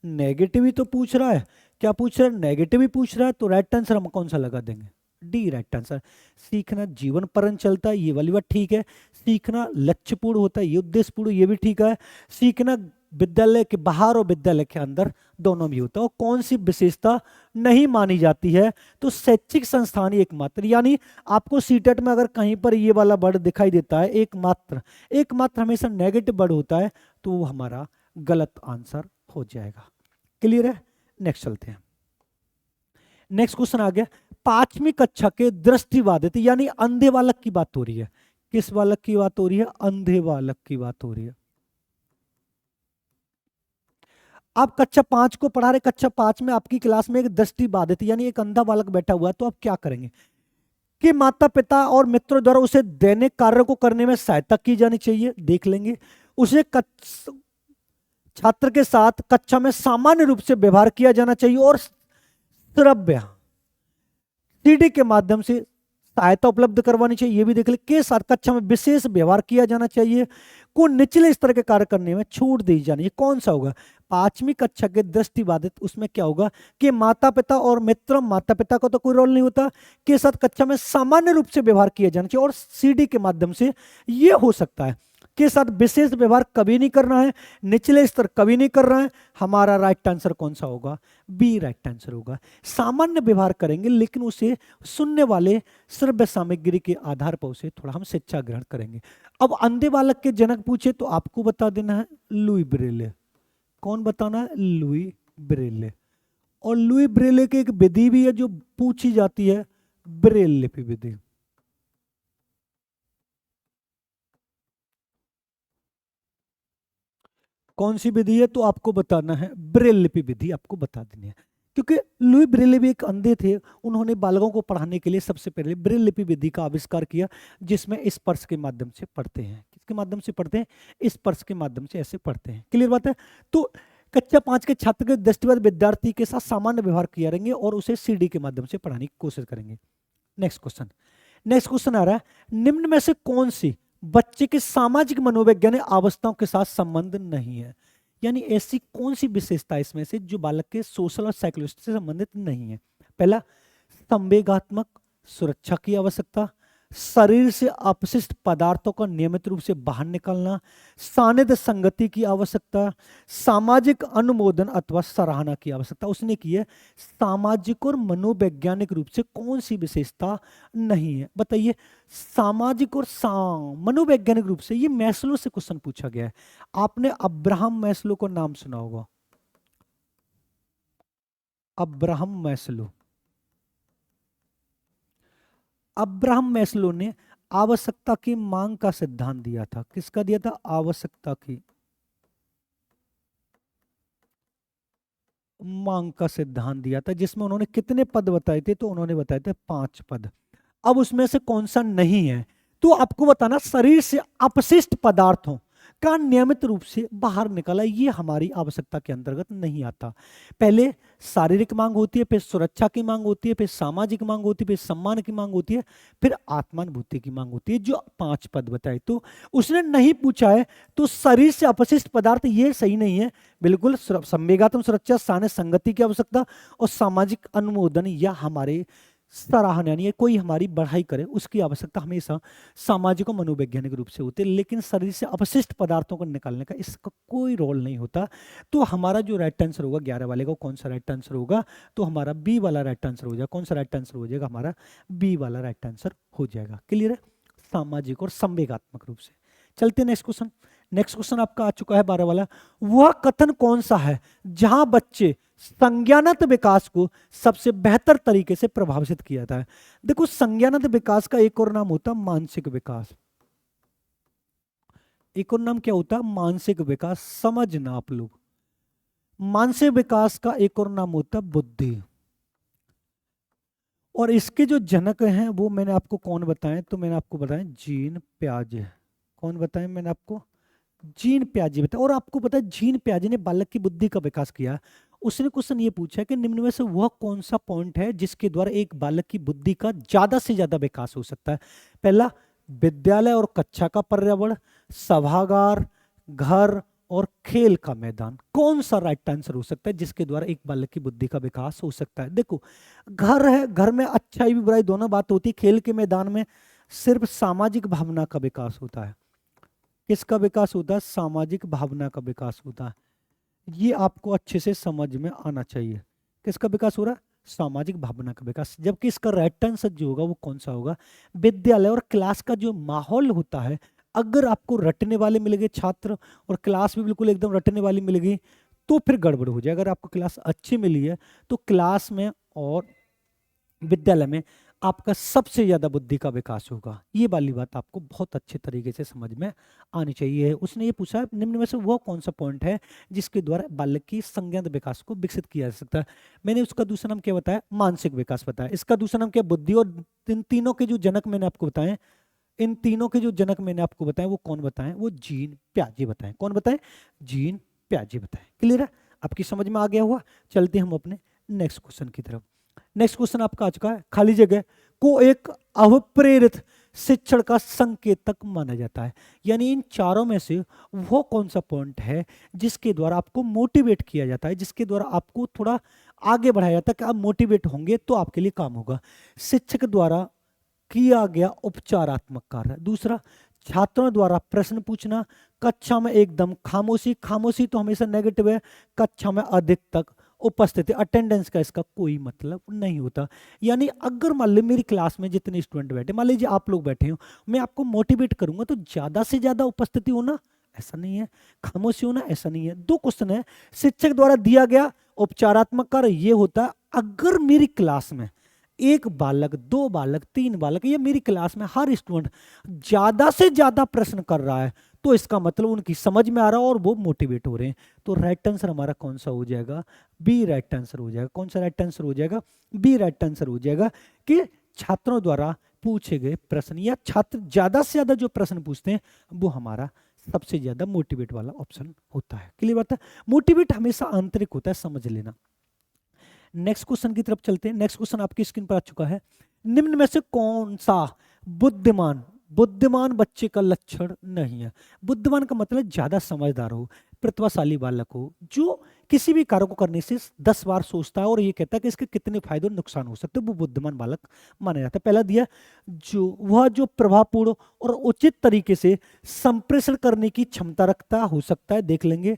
नेगेटिव ही तो पूछ रहा है। क्या पूछ रहा है? नेगेटिव ही पूछ रहा है। तो राइट आंसर हम कौन सा लगा देंगे? D right answer. सीखना जीवन पर्यंत चलता है, ये वाली बात ठीक है। सीखना लक्ष्यपूर्ण होता है, ये उद्देश्यपूर्ण, ये भी ठीक है। सीखना विद्यालय के बाहर और विद्यालय के अंदर दोनों भी होता है। और कौन सी विशेषता नहीं मानी जाती है? तो शैक्षिक संस्थान ही एकमात्र, यानी आपको सीटेट में अगर कहीं पर ये वाला वर्ड दिखाई देता है एकमात्र, एकमात्र हमेशा नेगेटिव वर्ड होता है, तो वो हमारा गलत आंसर हो जाएगा। क्लियर है? नेक्स्ट चलते हैं। नेक्स्ट क्वेश्चन आ गया, 5वीं कक्षा के दृष्टिबाधित यानी अंधे बालक की बात हो रही है। किस बालक की बात हो रही है? अंधे बालक की बात हो रही है। आप कक्षा 5 को पढ़ा रहे, कक्षा 5 में आपकी क्लास में एक दृष्टिबाधित यानी एक अंधा बालक बैठा हुआ है, तो आप क्या करेंगे कि माता पिता और मित्रों द्वारा उसे दैनिक कार्य को करने में सहायता की जानी चाहिए। देख लेंगे। उसे छात्र के साथ कक्षा में सामान्य रूप से व्यवहार किया जाना चाहिए और श्रव्य सीडी के माध्यम से सहायता उपलब्ध करवानी चाहिए, ये भी देख ले। के साथ कक्षा में विशेष व्यवहार किया जाना चाहिए, को निचले स्तर के कार्य करने में छूट दी जानी है। कौन सा होगा? 5वीं कक्षा के दृष्टिबाधित, उसमें क्या होगा कि माता पिता और मित्र, माता पिता का तो कोई रोल नहीं होता, के साथ कक्षा में सामान्य रूप से व्यवहार किया जाना चाहिए और सीडी के माध्यम से ये हो सकता है। के साथ विशेष व्यवहार कभी नहीं करना है, निचले स्तर कभी नहीं कर रहा है। हमारा राइट आंसर कौन सा होगा? बी राइट आंसर होगा। सामान्य व्यवहार करेंगे लेकिन उसे सुनने वाले श्रव्य सामग्री के आधार पर उसे थोड़ा हम शिक्षा ग्रहण करेंगे। अब अंधे बालक के जनक पूछे तो आपको बता देना है लुई ब्रेले। कौन बताना है? Louis Braille. और लुई ब्रेले की एक विधि भी है जो पूछी जाती है, ब्रेल लिपि विधि। कौन सी विधि है? तो आपको बताना है ब्रेल लिपि विधि, आपको बता देनी है। क्योंकि लुई ब्रेले भी एक अंधे थे, उन्होंने बालकों को पढ़ाने के लिए सबसे पहले ब्रेल लिपि विधि का आविष्कार किया, जिसमें स्पर्श के माध्यम से पढ़ते हैं। किसके माध्यम से पढ़ते हैं? स्पर्श के माध्यम से ऐसे पढ़ते हैं। क्लियर बात है? तो कक्षा 5 के छात्र के दृष्टिबाधित विद्यार्थी के साथ सामान्य व्यवहार किया रहेंगे और उसे सीडी के माध्यम से पढ़ाने की कोशिश करेंगे। Next question. नेक्स्ट क्वेश्चन आ रहा है, निम्न में से कौन सी बच्चे के सामाजिक मनोवैज्ञानिक अवस्थाओं के साथ संबंध नहीं है? यानी ऐसी कौन सी विशेषता इसमें से जो बालक के सोशल और साइकोलॉजिस्ट से संबंधित नहीं है? पहला, संवेगात्मक सुरक्षा की आवश्यकता, शरीर से अपशिष्ट पदार्थों का नियमित रूप से बाहर निकालना, सानिध्य संगति की आवश्यकता, सामाजिक अनुमोदन अथवा सराहना की आवश्यकता। उसने की है सामाजिक और मनोवैज्ञानिक रूप से कौन सी विशेषता नहीं है? बताइए। सामाजिक और मनोवैज्ञानिक रूप से, ये मैस्लो से क्वेश्चन पूछा गया है। आपने अब्राहम मैस्लो को नाम सुना होगा। Abraham Maslow. अब्राहम मैस्लो ने आवश्यकता की मांग का सिद्धांत दिया था। किसका दिया था? आवश्यकता की मांग का सिद्धांत दिया था, जिसमें उन्होंने कितने पद बताए थे? तो उन्होंने बताए थे 5 पद। अब उसमें से कौन सा नहीं है? तो आपको बताना, शरीर से अपशिष्ट पदार्थों का नियमित रूप से बाहर निकाला, ये हमारी आवश्यकता के अंतर्गत नहीं आता। पहले शारीरिक मांग होती है, फिर सुरक्षा की मांग होती है, फिर सामाजिक मांग होती है, फिर सम्मान की मांग होती है, फिर आत्मानुभूति की मांग होती है, जो 5 पद बताए। तो उसने नहीं पूछा है, तो शरीर से अपशिष्ट पदार्थ ये सही नहीं है। बिल्कुल संवेगात्मक सुरक्षा, साने संगति की आवश्यकता और सामाजिक अनुमोदन या हमारे सराहना, यानी कोई हमारी बढ़ाई करे, उसकी आवश्यकता हमेशा सामाजिक और मनोवैज्ञानिक रूप से होती है। लेकिन शरीर से अपशिष्ट पदार्थों को निकालने का इसका कोई रोल नहीं होता। तो हमारा जो राइट आंसर होगा 11 वाले का, कौन सा राइट आंसर होगा? तो हमारा बी वाला राइट आंसर हो जाएगा। कौन सा राइट आंसर हो जाएगा? हमारा बी वाला राइट आंसर हो जाएगा। क्लियर है? सामाजिक और संवेगात्मक रूप से। चलते नेक्स्ट क्वेश्चन। नेक्स्ट क्वेश्चन आपका आ चुका है 12 वाला। वह कथन कौन सा है जहां बच्चे संज्ञानात्मक विकास को सबसे बेहतर तरीके से प्रभावित किया जाता है? देखो, संज्ञानात्मक विकास का एक और नाम होता है मानसिक विकास। एक और नाम क्या होता है? मानसिक विकास। समझना आप लोग, मानसिक विकास का एक और नाम होता है बुद्धि। और इसके जो जनक हैं वो मैंने आपको कौन बताएं? तो मैंने आपको बताया जीन पियाजे। कौन बताएं मैंने आपको? जीन पियाजे बताया। और आपको पता है जीन पियाजे ने बालक की बुद्धि का विकास किया। उसने क्वेश्चन ये पूछा कि निम्न में से वह कौन सा पॉइंट है जिसके द्वारा एक बालक की बुद्धि का ज्यादा से ज्यादा विकास हो सकता है? पहला, विद्यालय और कक्षा का पर्यावरण, सभागार, घर और खेल का मैदान। कौन सा राइट आंसर हो सकता है जिसके द्वारा एक बालक की बुद्धि का विकास हो सकता है? देखो, घर है, घर में अच्छाई भी बुराई दोनों बात होती है। खेल के मैदान में सिर्फ सामाजिक भावना का विकास होता है। किसका विकास होता है? सामाजिक भावना का विकास होता है। ये आपको अच्छे से समझ में आना चाहिए। किसका विकास हो रहा है? सामाजिक भावना का विकास। जबकि इसका राइट आंसर जो होगा वो कौन सा होगा? विद्यालय और क्लास का जो माहौल होता है, अगर आपको रटने वाले मिलेंगे छात्र और क्लास भी बिल्कुल एकदम रटने वाली मिलेगी तो फिर गड़बड़ हो जाए। अगर आपको क्लास अच्छी मिली है तो क्लास में और विद्यालय में आपका सबसे ज्यादा बुद्धि का विकास होगा। ये वाली बात आपको बहुत अच्छे तरीके से समझ में आनी चाहिए। उसने ये पूछा निम्न में से वो कौन सा पॉइंट है जिसके द्वारा बालक की संज्ञान विकास को विकसित किया जा सकता है? मैंने उसका दूसरा नाम क्या बताया? मानसिक विकास बताया। इसका दूसरा नाम क्या? बुद्धि। और इन तीनों के जो जनक मैंने आपको बताए, इन तीनों के जो जनक मैंने आपको बताए वो कौन बताएं? वो जीन पियाजे बताएं। कौन बताएं? जीन पियाजे बताएं। क्लियर है? आपकी समझ में आ गया हुआ? चलते हम अपने नेक्स्ट क्वेश्चन की तरफ। नेक्स्ट क्वेश्चन आपका आ चुका है, खाली जगह को एक अभिप्रेरित शिक्षण का संकेतक माना जाता है। यानी इन चारों में से वो कौन सा पॉइंट है जिसके द्वारा आपको मोटिवेट किया जाता है, जिसके द्वारा आपको थोड़ा आगे बढ़ाया जाता है कि आप मोटिवेट होंगे तो आपके लिए काम होगा? शिक्षक द्वारा किया गया उपचारात्मक कार्य। दूसरा, छात्रों द्वारा प्रश्न पूछना। कक्षा में एकदम खामोशी। खामोशी तो हमेशा नेगेटिव है। कक्षा में अधिक तक उपस्थिति, अटेंडेंस का इसका कोई मतलब नहीं होता। यानी अगर मान लीजिए मेरी क्लास में जितने स्टूडेंट बैठे, मान लीजिए आप लोग बैठे हो, मैं आपको मोटिवेट करूंगा तो ज्यादा से ज्यादा उपस्थिति होना ऐसा नहीं है, खामोशी होना ऐसा नहीं है। दो क्वेश्चन है। शिक्षक द्वारा दिया गया उपचारात्मक कार्य ये होता है अगर मेरी क्लास में एक बालक, दो बालक, तीन बालक, या मेरी क्लास में हर स्टूडेंट ज्यादा से ज्यादा प्रश्न कर रहा है तो इसका मतलब उनकी समझ में आ रहा है और वो मोटिवेट हो रहे हैं। तो राइट आंसर हमारा कौन सा हो जाएगा? बी राइट आंसर हो जाएगा। कौन सा राइट आंसर हो जाएगा? बी राइट आंसर हो जाएगा कि छात्रों द्वारा पूछे गए प्रश्न या छात्र ज्यादा से ज्यादा जो प्रश्न पूछते हैं वो हमारा सबसे ज्यादा मोटिवेट वाला ऑप्शन होता है। क्लियर बात है? मोटिवेट हमेशा आंतरिक होता है, समझ लेना। नेक्स्ट क्वेश्चन की तरफ चलते हैं। नेक्स्ट क्वेश्चन आपकी स्क्रीन पर आ चुका है। निम्न में से कौन सा बुद्धिमान बुद्धिमान बच्चे का लक्षण नहीं है? बुद्धिमान का मतलब ज्यादा समझदार हो, प्रतिभाशाली बालक हो, जो किसी भी कार्य को करने से 10 बार सोचता है और ये कहता है कि इसके कितने फायदे और नुकसान हो सकते हैं, वो बुद्धिमान बालक माना जाता है। पहला दिया जो प्रभावपूर्ण और उचित तरीके से संप्रेषण करने की क्षमता रखता हो सकता है, देख लेंगे।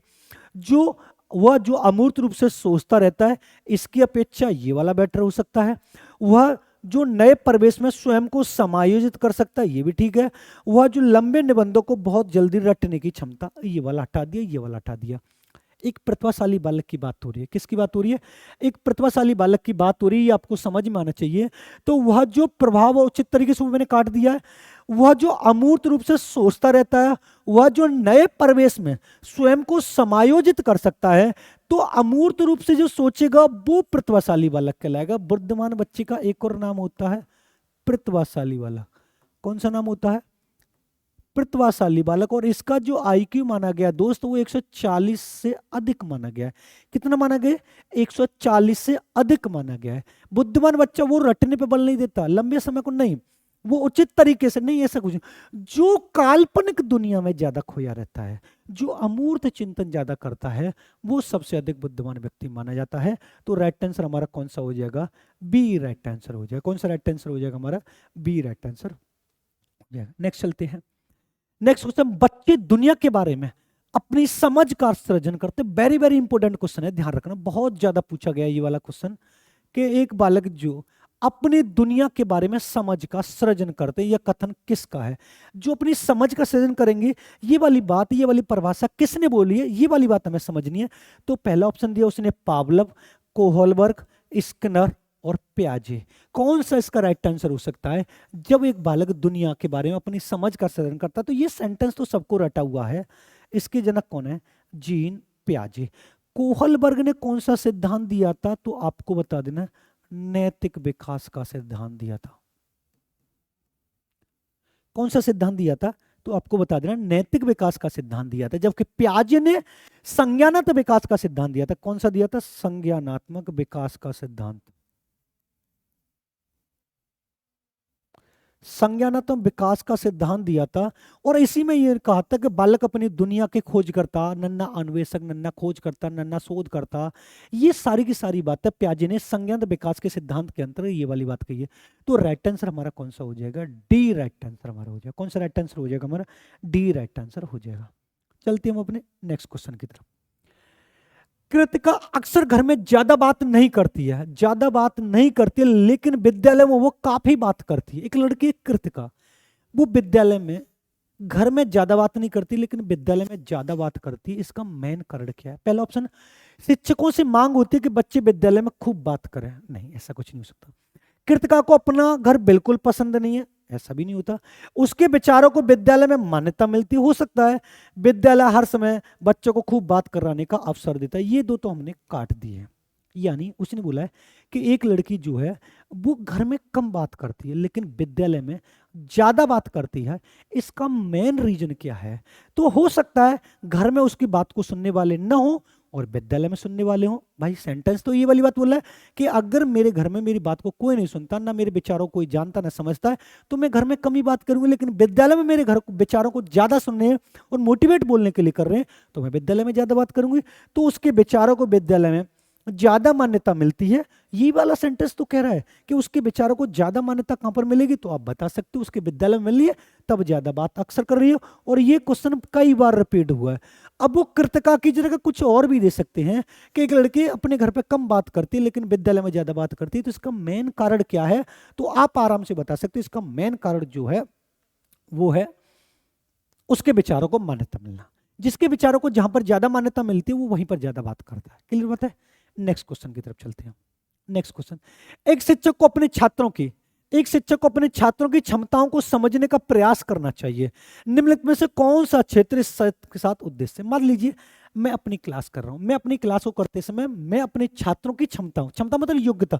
वह जो अमूर्त रूप से सोचता रहता है, इसकी अपेक्षा ये वाला बेटर हो सकता है। वह जो नए परिवेश में स्वयं को समायोजित कर सकता है, ये भी ठीक है। वह जो लंबे निबंधों को बहुत जल्दी रटने की क्षमता, ये वाला हटा दिया, ये वाला हटा दिया। एक प्रतिभाशाली बालक की बात हो रही है। किसकी बात हो रही है? एक प्रतिभाशाली बालक की बात हो रही है, ये आपको समझ में आना चाहिए। तो वह जो प्रभाव उचित तरीके से वो मैंने काट दिया है, वह जो अमूर्त रूप से सोचता रहता है, वह जो नए परिवेश में स्वयं को समायोजित कर सकता है, तो अमूर्त रूप से जो सोचेगा वो प्रतिभाशाली बालक कहलाएगा। बुद्धिमान बच्चे का एक और नाम होता है प्रतिभाशाली बालक। कौन सा नाम होता है? प्रतिभाशाली बालक। और इसका जो आईक्यू माना गया दोस्त, वो 140 से अधिक माना गया है। कितना माना गया? 140 से अधिक माना गया है। बुद्धिमान बच्चा वो रटने पे बल नहीं देता, लंबे समय को नहीं, वो उचित तरीके से नहीं, ऐसा कुछ नहीं। जो काल्पनिक दुनिया में ज्यादा खोया रहता है, जो अमूर्त चिंतन ज्यादा करता है, वो सबसे अधिक बुद्धिमान व्यक्ति माना जाता है। तो राइट आंसर हमारा कौन सा हो जाएगा? बी राइट आंसर हो जाएगा। कौन सा राइट आंसर हो जाएगा हमारा? बी राइट आंसर हो जाएगा। नेक्स्ट चलते हैं। नेक्स्ट क्वेश्चन, बच्चे दुनिया के बारे में अपनी समझ का सृजन करते। वेरी वेरी इंपॉर्टेंट क्वेश्चन है, ध्यान रखना, बहुत ज्यादा पूछा गया ये वाला क्वेश्चन, कि एक बालक जो अपनी दुनिया के बारे में समझ का सृजन करते हैं, यह कथन किसका है? जो अपनी समझ का सृजन करेंगे, ये वाली बात, ये वाली परिभाषा किसने बोली है, ये वाली बात हमें समझनी है। तो पहला ऑप्शन दिया उसने पावलव, कोहलबर्ग, स्किनर और प्याजे। कौन सा इसका राइट आंसर हो सकता है? जब एक बालक दुनिया के बारे में अपनी समझ का सृजन करता है, तो ये सेंटेंस तो सबको रटा हुआ है। इसके जनक कौन है? जीन प्याजे। कोहलबर्ग ने कौन सा सिद्धांत दिया था? तो आपको बता देना, नैतिक विकास का सिद्धांत दिया था। कौन सा सिद्धांत दिया था? तो आपको बता देना, नैतिक विकास का सिद्धांत दिया था। जबकि प्याजे ने संज्ञानात्मक विकास का सिद्धांत दिया था। कौन सा दिया था? संज्ञानात्मक विकास का सिद्धांत। संज्ञानात्मक विकास का सिद्धांत दिया था। और इसी में यह कहा था कि बालक अपनी दुनिया के खोज करता, नन्ना अन्वेषक, नन्ना खोज करता, नन्ना शोध करता। ये सारी की सारी बातें प्याजे ने संज्ञानात्मक विकास के सिद्धांत के अंतर्गत ये वाली बात कही है। तो राइट आंसर हमारा कौन सा हो जाएगा? डी राइट आंसर हमारा हो जाएगा। कौन सा राइट आंसर हो जाएगा हमारा? डी राइट आंसर हो जाएगा। चलते हम अपने नेक्स्ट क्वेश्चन की तरफ। कृतिका अक्सर घर में ज्यादा बात नहीं करती है, ज्यादा बात नहीं करती है, लेकिन विद्यालय में वो काफी बात करती है। एक लड़की है कृतिका, वो विद्यालय में, घर में ज्यादा बात नहीं करती लेकिन विद्यालय में ज्यादा बात करती है। इसका मेन कारण क्या है? पहला ऑप्शन, शिक्षकों से मांग होती है कि बच्चे विद्यालय में खूब बात करें। नहीं, ऐसा कुछ नहीं हो सकता। कृतिका को अपना घर बिल्कुल पसंद नहीं है, ऐसा भी नहीं होता। उसके विचारों को विद्यालय में मान्यता मिलती हो सकता है। विद्यालय हर समय बच्चों को खूब बात कराने का अवसर देता है। ये दो तो हमने काट दिए हैं। यानी उसने बोला है कि एक लड़की जो है वो घर में कम बात करती है लेकिन विद्यालय में ज्यादा बात करती है। इसका मेन रीजन क्या है? तो हो सकता है घर में उसकी बात को सुनने वाले न हो और विद्यालय में सुनने वाले हों। भाई सेंटेंस तो ये वाली बात बोला है कि अगर मेरे घर में मेरी बात को कोई नहीं सुनता, ना मेरे विचारों को कोई जानता ना समझता है, तो मैं घर में कम ही बात करूंगी। लेकिन विद्यालय में मेरे घर विचारों को ज्यादा सुनने हैं और मोटिवेट बोलने के लिए कर रहे हैं, तो मैं विद्यालय में ज्यादा बात करूंगी। तो उसके विचारों को विद्यालय में ज्यादा मान्यता मिलती है। ये वाला सेंटेंस तो कह रहा है कि उसके विचारों को ज्यादा मान्यता कहां पर मिलेगी? तो आप बता सकते हो उसके विद्यालय में मिल रही है, तब ज्यादा बात अक्सर कर रही है। और ये क्वेश्चन कई बार रिपीट हुआ है। अब वो कृतिका की जगह कुछ और भी दे सकते हैं कि एक लड़की अपने घर पे कम बात करती है लेकिन विद्यालय में ज्यादा बात करती है। तो इसका मेन कारण क्या है? तो आप आराम से बता सकते हो। इसका मेन कारण जो है वो है उसके विचारों को मान्यता मिलना। जिसके विचारों को जहां पर ज्यादा मान्यता मिलती है वो वहीं पर ज्यादा बात करता है। क्लियर बात है? नेक्स्ट क्वेश्चन की तरफ चलते हैं। नेक्स्ट क्वेश्चन, एक शिक्षक को अपने छात्रों की क्षमताओं को समझने का प्रयास करना चाहिए। निम्नलिखित में से कौन सा क्षेत्र इस के साथ उद्देश्य? मान लीजिए मैं अपनी क्लास कर रहा हूं, मैं अपनी क्लास को करते समय मैं अपने छात्रों की क्षमता मतलब योग्यता,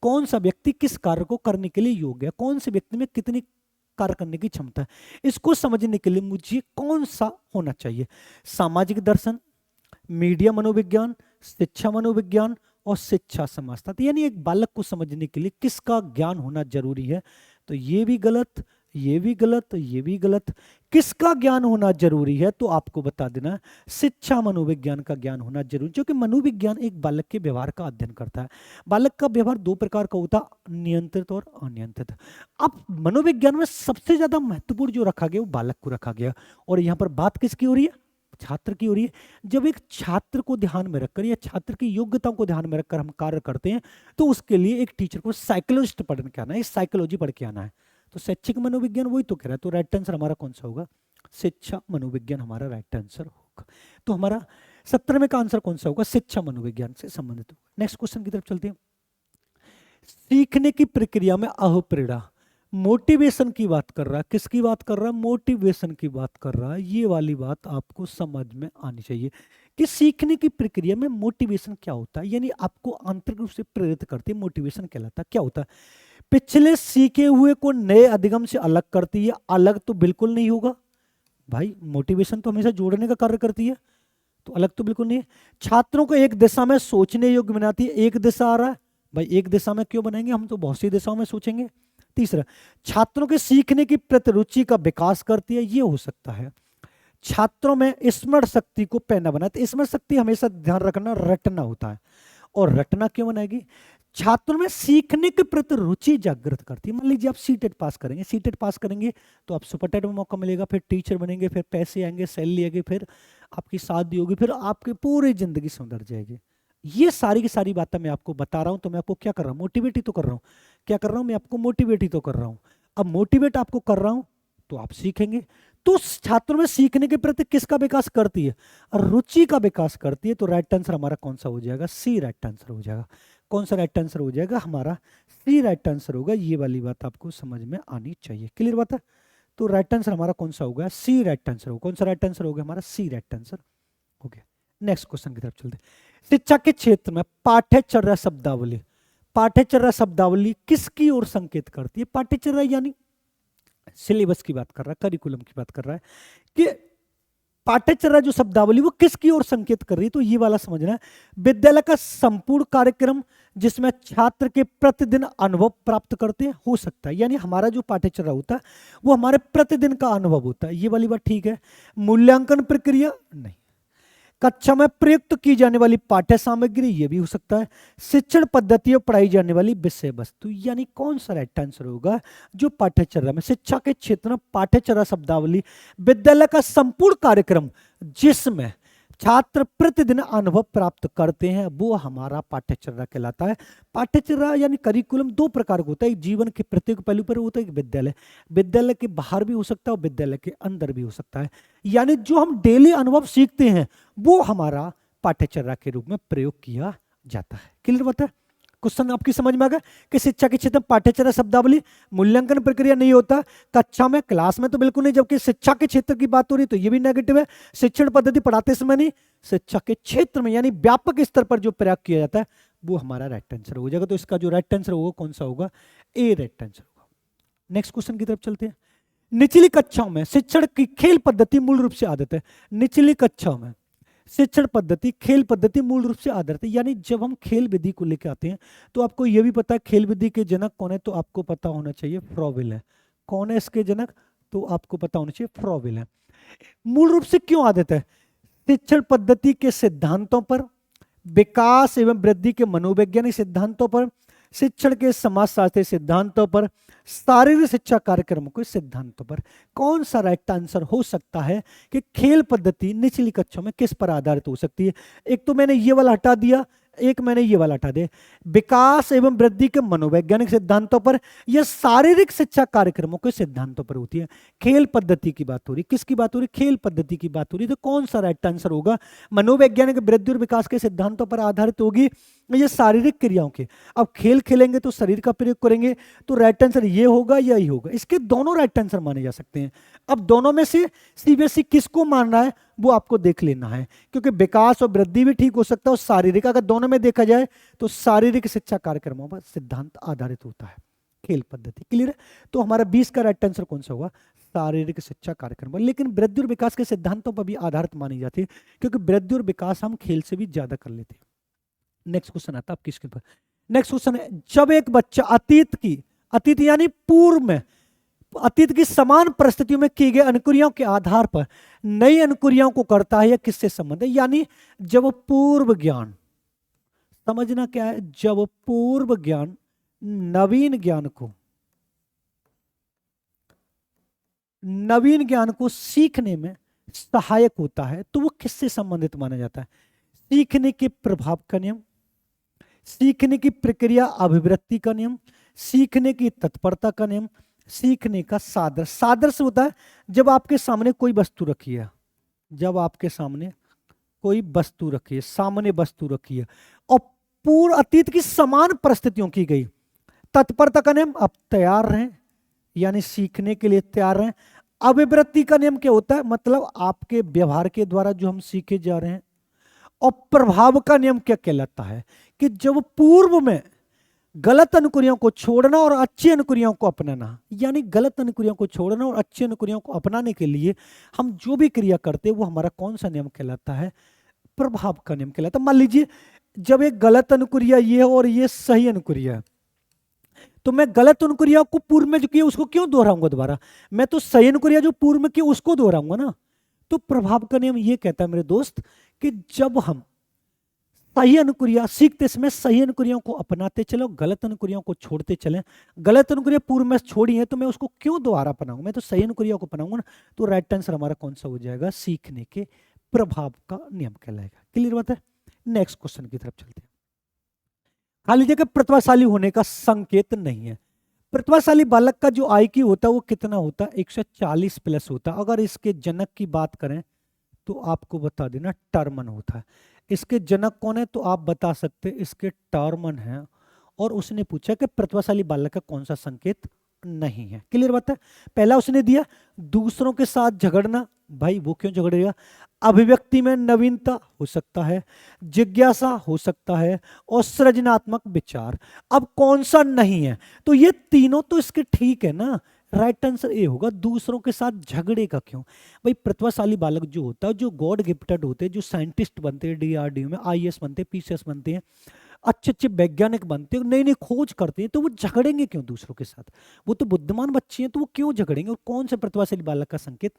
कौन सा व्यक्ति किस कार्य को करने के लिए योग्य है, कौन से व्यक्ति में कितनी कार्य करने की क्षमता है, इसको समझने के लिए मुझे कौन सा होना चाहिए? सामाजिक दर्शन, मीडिया मनोविज्ञान, शिक्षा मनोविज्ञान और शिक्षा समाजशास्त्र। यानी एक बालक को समझने के लिए किसका ज्ञान होना जरूरी है? तो ये भी गलत, ये भी गलत, ये भी गलत। किसका ज्ञान होना जरूरी है? तो आपको बता देना, शिक्षा मनोविज्ञान का ज्ञान होना जरूरी, क्योंकि मनोविज्ञान एक बालक के व्यवहार का अध्ययन करता है। बालक का व्यवहार दो प्रकार का होता है, नियंत्रित और अनियंत्रित। अब मनोविज्ञान में सबसे ज्यादा महत्वपूर्ण जो रखा गया वो बालक को रखा गया। और यहाँ पर बात किसकी हो रही है? छात्र की हो रही है। जब एक छात्र को ध्यान में रखकर या छात्र की योग्यताओं को ध्यान में रखकर हम कार्य करते हैं, तो उसके लिए एक टीचर को साइकोलॉजिस्ट पढ़ के आना है, साइकोलॉजी पढ़ के आना है। तो शैक्षिक मनोविज्ञान वही तो कह रहा है। तो राइट आंसर हमारा कौन सा होगा? शिक्षा मनोविज्ञान हमारा राइट आंसर होगा। तो हमारा 17वें का आंसर कौन सा होगा? शिक्षा मनोविज्ञान से संबंधित होगा। नेक्स्ट क्वेश्चन की तरफ चलते हैं। सीखने की प्रक्रिया में अहोप्रेरणा, मोटिवेशन की बात कर रहा है। किसकी बात कर रहा है? मोटिवेशन की बात कर रहा है। ये वाली बात आपको समझ में आनी चाहिए कि सीखने की प्रक्रिया में मोटिवेशन क्या होता है, यानी आपको आंतरिक रूप से प्रेरित करती है। मोटिवेशन कहलाता है। क्या होता है? पिछले सीखे हुए को नए अधिगम से अलग करती है। अलग तो बिल्कुल नहीं होगा भाई, मोटिवेशन तो हमेशा जोड़ने का कार्य करती है, तो अलग तो बिल्कुल नहीं है। छात्रों को एक दिशा में सोचने योग्य बनाती है। एक दिशा आ रहा है भाई, एक दिशा में क्यों बनाएंगे, हम तो बहुत सी दिशाओं में सोचेंगे। तीसरा, छात्रों के सीखने की प्रति रुचि का विकास करती है। ये हो सकता है। छात्रों में स्मरण शक्ति को पैना बनाती है। स्मरण शक्ति हमेशा ध्यान रखना रटना होता है, और रटना क्यों बनाएगी? छात्रों में सीखने के प्रति रुचि जागृत करती है। मान लीजिए आप सीटेट पास करेंगे, सीटेट पास करेंगे तो आप सुपर टेट में मौका मिलेगा, फिर टीचर बनेंगे, फिर पैसे आएंगे, सैलरी आएगी, फिर आपकी शादी होगी, फिर आपकी पूरी जिंदगी सुधर जाएगी। ये सारी की सारी बातें मैं आपको बता रहा हूं, तो मैं आपको क्या कर रहा हूं? मोटिवेट ही तो कर रहा हूं। क्या कर रहा हूं? मैं आपको मोटिवेट ही तो कर रहा हूं। अब मोटिवेट आपको कर रहा हूं तो आप सीखेंगे। तो छात्रों में सीखने के प्रति किसका विकास करती है? रुचि का विकास करती है। तो राइट आंसर हमारा कौन सा हो जाएगा? सी राइट आंसर हो जाएगा। कौन सा राइट आंसर हो जाएगा? हमारा सी राइट आंसर होगा। ये वाली बात आपको समझ में आनी चाहिए। क्लियर बात है? तो राइट आंसर हमारा कौन सा होगा? सी राइट आंसर होगा। कौन सा राइट आंसर होगा? हमारा सी राइट आंसर हो गया। नेक्स्ट क्वेश्चन की तरफ चलते हैं। शिक्षा के क्षेत्र में पाठ्यचर्या शब्दावली, पाठ्यचर्या शब्दावली किसकी ओर संकेत करती है? पाठ्यचर्या यानी सिलेबस की बात कर रहा है, करिकुलम की बात कर रहा है कि पाठ्यचर्या जो शब्दावली वो किसकी ओर संकेत कर रही है? तो ये वाला समझना है। विद्यालय का संपूर्ण कार्यक्रम जिसमें छात्र के प्रतिदिन अनुभव प्राप्त करते हैं, हो सकता है। यानी हमारा जो पाठ्यचर्या होता है वो हमारे प्रतिदिन का अनुभव होता है। ये वाली बात ठीक है। मूल्यांकन प्रक्रिया नहीं। कक्षा में प्रयुक्त की जाने वाली पाठ्य सामग्री, ये भी हो सकता है। शिक्षण पद्धतियों पढ़ाई जाने वाली विषय वस्तु, यानी कौन सा राइट आंसर होगा? जो पाठ्यचर्या में, शिक्षा के क्षेत्र में पाठ्यचर्या शब्दावली विद्यालय का संपूर्ण कार्यक्रम जिसमें छात्र प्रतिदिन अनुभव प्राप्त करते हैं, वो हमारा पाठ्यचर्या कहलाता है। पाठ्यचर्या यानी करिकुलम दो प्रकार का होता है। एक जीवन के प्रत्येक पहलू पर होता है, एक विद्यालय, विद्यालय के बाहर भी हो सकता है और विद्यालय के अंदर भी हो सकता है। यानी जो हम डेली अनुभव सीखते हैं वो हमारा पाठ्यचर्या के रूप में प्रयोग किया जाता है। क्लियर बात है? क्वेश्चन आपकी समझ में आ गया कि शिक्षा के क्षेत्र में पाठ्यचर्या शब्दावली मूल्यांकन प्रक्रिया नहीं होता कक्षा में, क्लास में तो बिल्कुल नहीं, जबकि शिक्षा के क्षेत्र की बात हो रही तो ये भी नेगेटिव है। शिक्षण पद्धति पढ़ाते समय नहीं, शिक्षा के क्षेत्र में यानी व्यापक स्तर पर जो प्रयोग किया जाता है वो हमारा राइट आंसर हो जाएगा। तो इसका जो राइट आंसर होगा कौन सा होगा? ए राइट आंसर होगा। नेक्स्ट क्वेश्चन की तरफ चलते हैं। निचली कक्षाओं में शिक्षण की खेल पद्धति मूल रूप से आदत है। निचली कक्षाओं में शिक्षण पद्धति खेल पद्धति मूल रूप से आधारित है। यानी जब हम खेल विधि को लेकर आते हैं तो आपको यह भी पता है खेल विधि के जनक कौन है, तो आपको पता होना चाहिए फ्रॉवेल है। कौन है इसके जनक? तो आपको पता होना चाहिए फ्रॉवेल है। मूल रूप से क्यों आदत है? शिक्षण पद्धति के सिद्धांतों पर, विकास एवं वृद्धि के मनोवैज्ञानिक सिद्धांतों पर, शिक्षण के समाजशास्त्री सिद्धांतों पर, शारीरिक शिक्षा कार्यक्रमों के सिद्धांतों पर। कौन सा राइट आंसर हो सकता है कि खेल पद्धति निचली कक्षाओं में किस पर आधारित हो सकती है? एक तो मैंने ये वाला हटा दिया, एक मैंने ये वाला हटा दिया। विकास एवं वृद्धि के मनोवैज्ञानिक सिद्धांतों पर या शारीरिक शिक्षा कार्यक्रमों के सिद्धांतों पर होती है। खेल पद्धति की बात हो रही, किसकी बात हो रही? खेल पद्धति की बात हो रही। तो कौन सा राइट आंसर होगा? मनोवैज्ञानिक वृद्धि और विकास के सिद्धांतों पर आधारित होगी ये शारीरिक क्रियाओं के। अब खेल खेलेंगे तो शरीर का प्रयोग करेंगे, तो राइट आंसर ये होगा या ये होगा? इसके दोनों राइट आंसर माने जा सकते हैं। अब दोनों में से सीबीएसई किसको मान रहा है वो आपको देख लेना है, क्योंकि विकास और वृद्धि भी ठीक हो सकता है और शारीरिक, अगर दोनों में देखा जाए तो शारीरिक शिक्षा कार्यक्रमों पर सिद्धांत आधारित होता है खेल पद्धति। क्लियर है? तो हमारा 20 का राइट आंसर कौन सा होगा? शारीरिक शिक्षा कार्यक्रम। लेकिन वृद्धि और विकास के सिद्धांतों पर भी आधारित मानी जाती है, क्योंकि वृद्धि और विकास हम खेल से भी ज्यादा कर लेते हैं। नेक्स्ट क्वेश्चन आता है आपकी स्क्रीन पर। नेक्स्ट क्वेश्चन है, जब एक बच्चा अतीत यानी पूर्व में, अतीत की समान परिस्थितियों में की गई अनुक्रियाओं के आधार पर नई अनुक्रियाओं को करता है, या किससे संबंध है? यानी जब पूर्व ज्ञान, समझना क्या है, जब पूर्व ज्ञान नवीन ज्ञान को सीखने में सहायक होता है, तो वो किससे संबंधित माना जाता है? सीखने के प्रभाव का नियम, सीखने की प्रक्रिया अभिवृत्ति का नियम, सीखने की तत्परता का नियम, सीखने का सादृश्य। सादृश्य होता है जब आपके सामने कोई वस्तु रखी है, जब आपके सामने कोई वस्तु रखी है, सामने वस्तु रखी है और पूर्व अतीत की समान परिस्थितियों की गई। तत्परता का नियम, आप तैयार रहें यानी सीखने के लिए तैयार रहें। अभिवृत्ति का नियम क्या होता है, मतलब आपके व्यवहार के द्वारा जो हम सीखे जा रहे हैं। और प्रभाव का नियम क्या कहलाता है कि जब पूर्व में गलत अनुक्रियाओं को छोड़ना और अच्छी अनुक्रियाओं को अपनाना, यानी गलत अनुक्रियाओं को छोड़ना और अच्छी अनुक्रियाओं को अपनाने के लिए हम जो भी क्रिया करते हैं वो हमारा कौन सा नियम कहलाता है, प्रभाव का नियम कहलाता है। मान लीजिए जब एक गलत अनुक्रिया ये है और ये सही अनुक्रिया है, तो मैं गलत अनुक्रिया को पूर्व में जो किया उसको क्यों दोहराऊंगा दोबारा, मैं तो सही अनुक्रिया जो पूर्व में की उसको दोहराऊंगा ना। तो प्रभाव का नियम ये कहता है मेरे दोस्त कि जब हम सही अनुक्रिया सीखते समय सही अनुक्रियाओं को अपनाते चलो, गलत अनुक्रियाओं को छोड़ते चलें। गलत अनुक्रिया पूर्व में छोड़ी है तो मैं उसको क्यों दोबारा अपनाऊंगा, मैं तो सही अनुक्रिया को अपनाऊंगा ना। तो राइट आंसर हमारा कौन सा हो जाएगा, सीखने के प्रभाव का नियम कहलाएगा। क्लियर बात है। नेक्स्ट क्वेश्चन की तरफ चलते हैं। खाली जगह प्रतिभाशाली होने का संकेत नहीं है। प्रतिभाशाली बालक का जो IQ होता है वो कितना होता है, 140 प्लस होता है। अगर इसके जनक की बात करें तो आपको बता देना टर्मन होता है। इसके जनक कौन है तो आप बता सकते हैं इसके टर्मन है। और उसने पूछा कि प्रतिभाशाली बालक का कौन सा संकेत नहीं है। क्लियर बात है। पहला उसने दिया दूसरों के साथ झगड़ना, भाई वो क्यों झगड़ेगा। अभिव्यक्ति में नवीनता हो सकता है, जिज्ञासा हो सकता है और सृजनात्मक विचार। अब कौन सा नहीं है, तो ये तीनों तो इसके ठीक है ना। राइट आंसर ए होगा, दूसरों के साथ झगड़े का क्यों। भाई प्रतिभाशाली बालक जो होता है, जो गॉड गिफ्टेड होते हैं, जो साइंटिस्ट बनते हैं, DRDO में IAS बनते हैं, PCS बनते हैं, अच्छे अच्छे वैज्ञानिक बनते हैं, नई नई खोज करते हैं, तो वो झगड़ेंगे क्यों दूसरों के साथ। वो तो बुद्धिमान बच्चे हैं तो वो क्यों झगड़ेंगे। और कौन से प्रतिभाशाली बालक का संकेत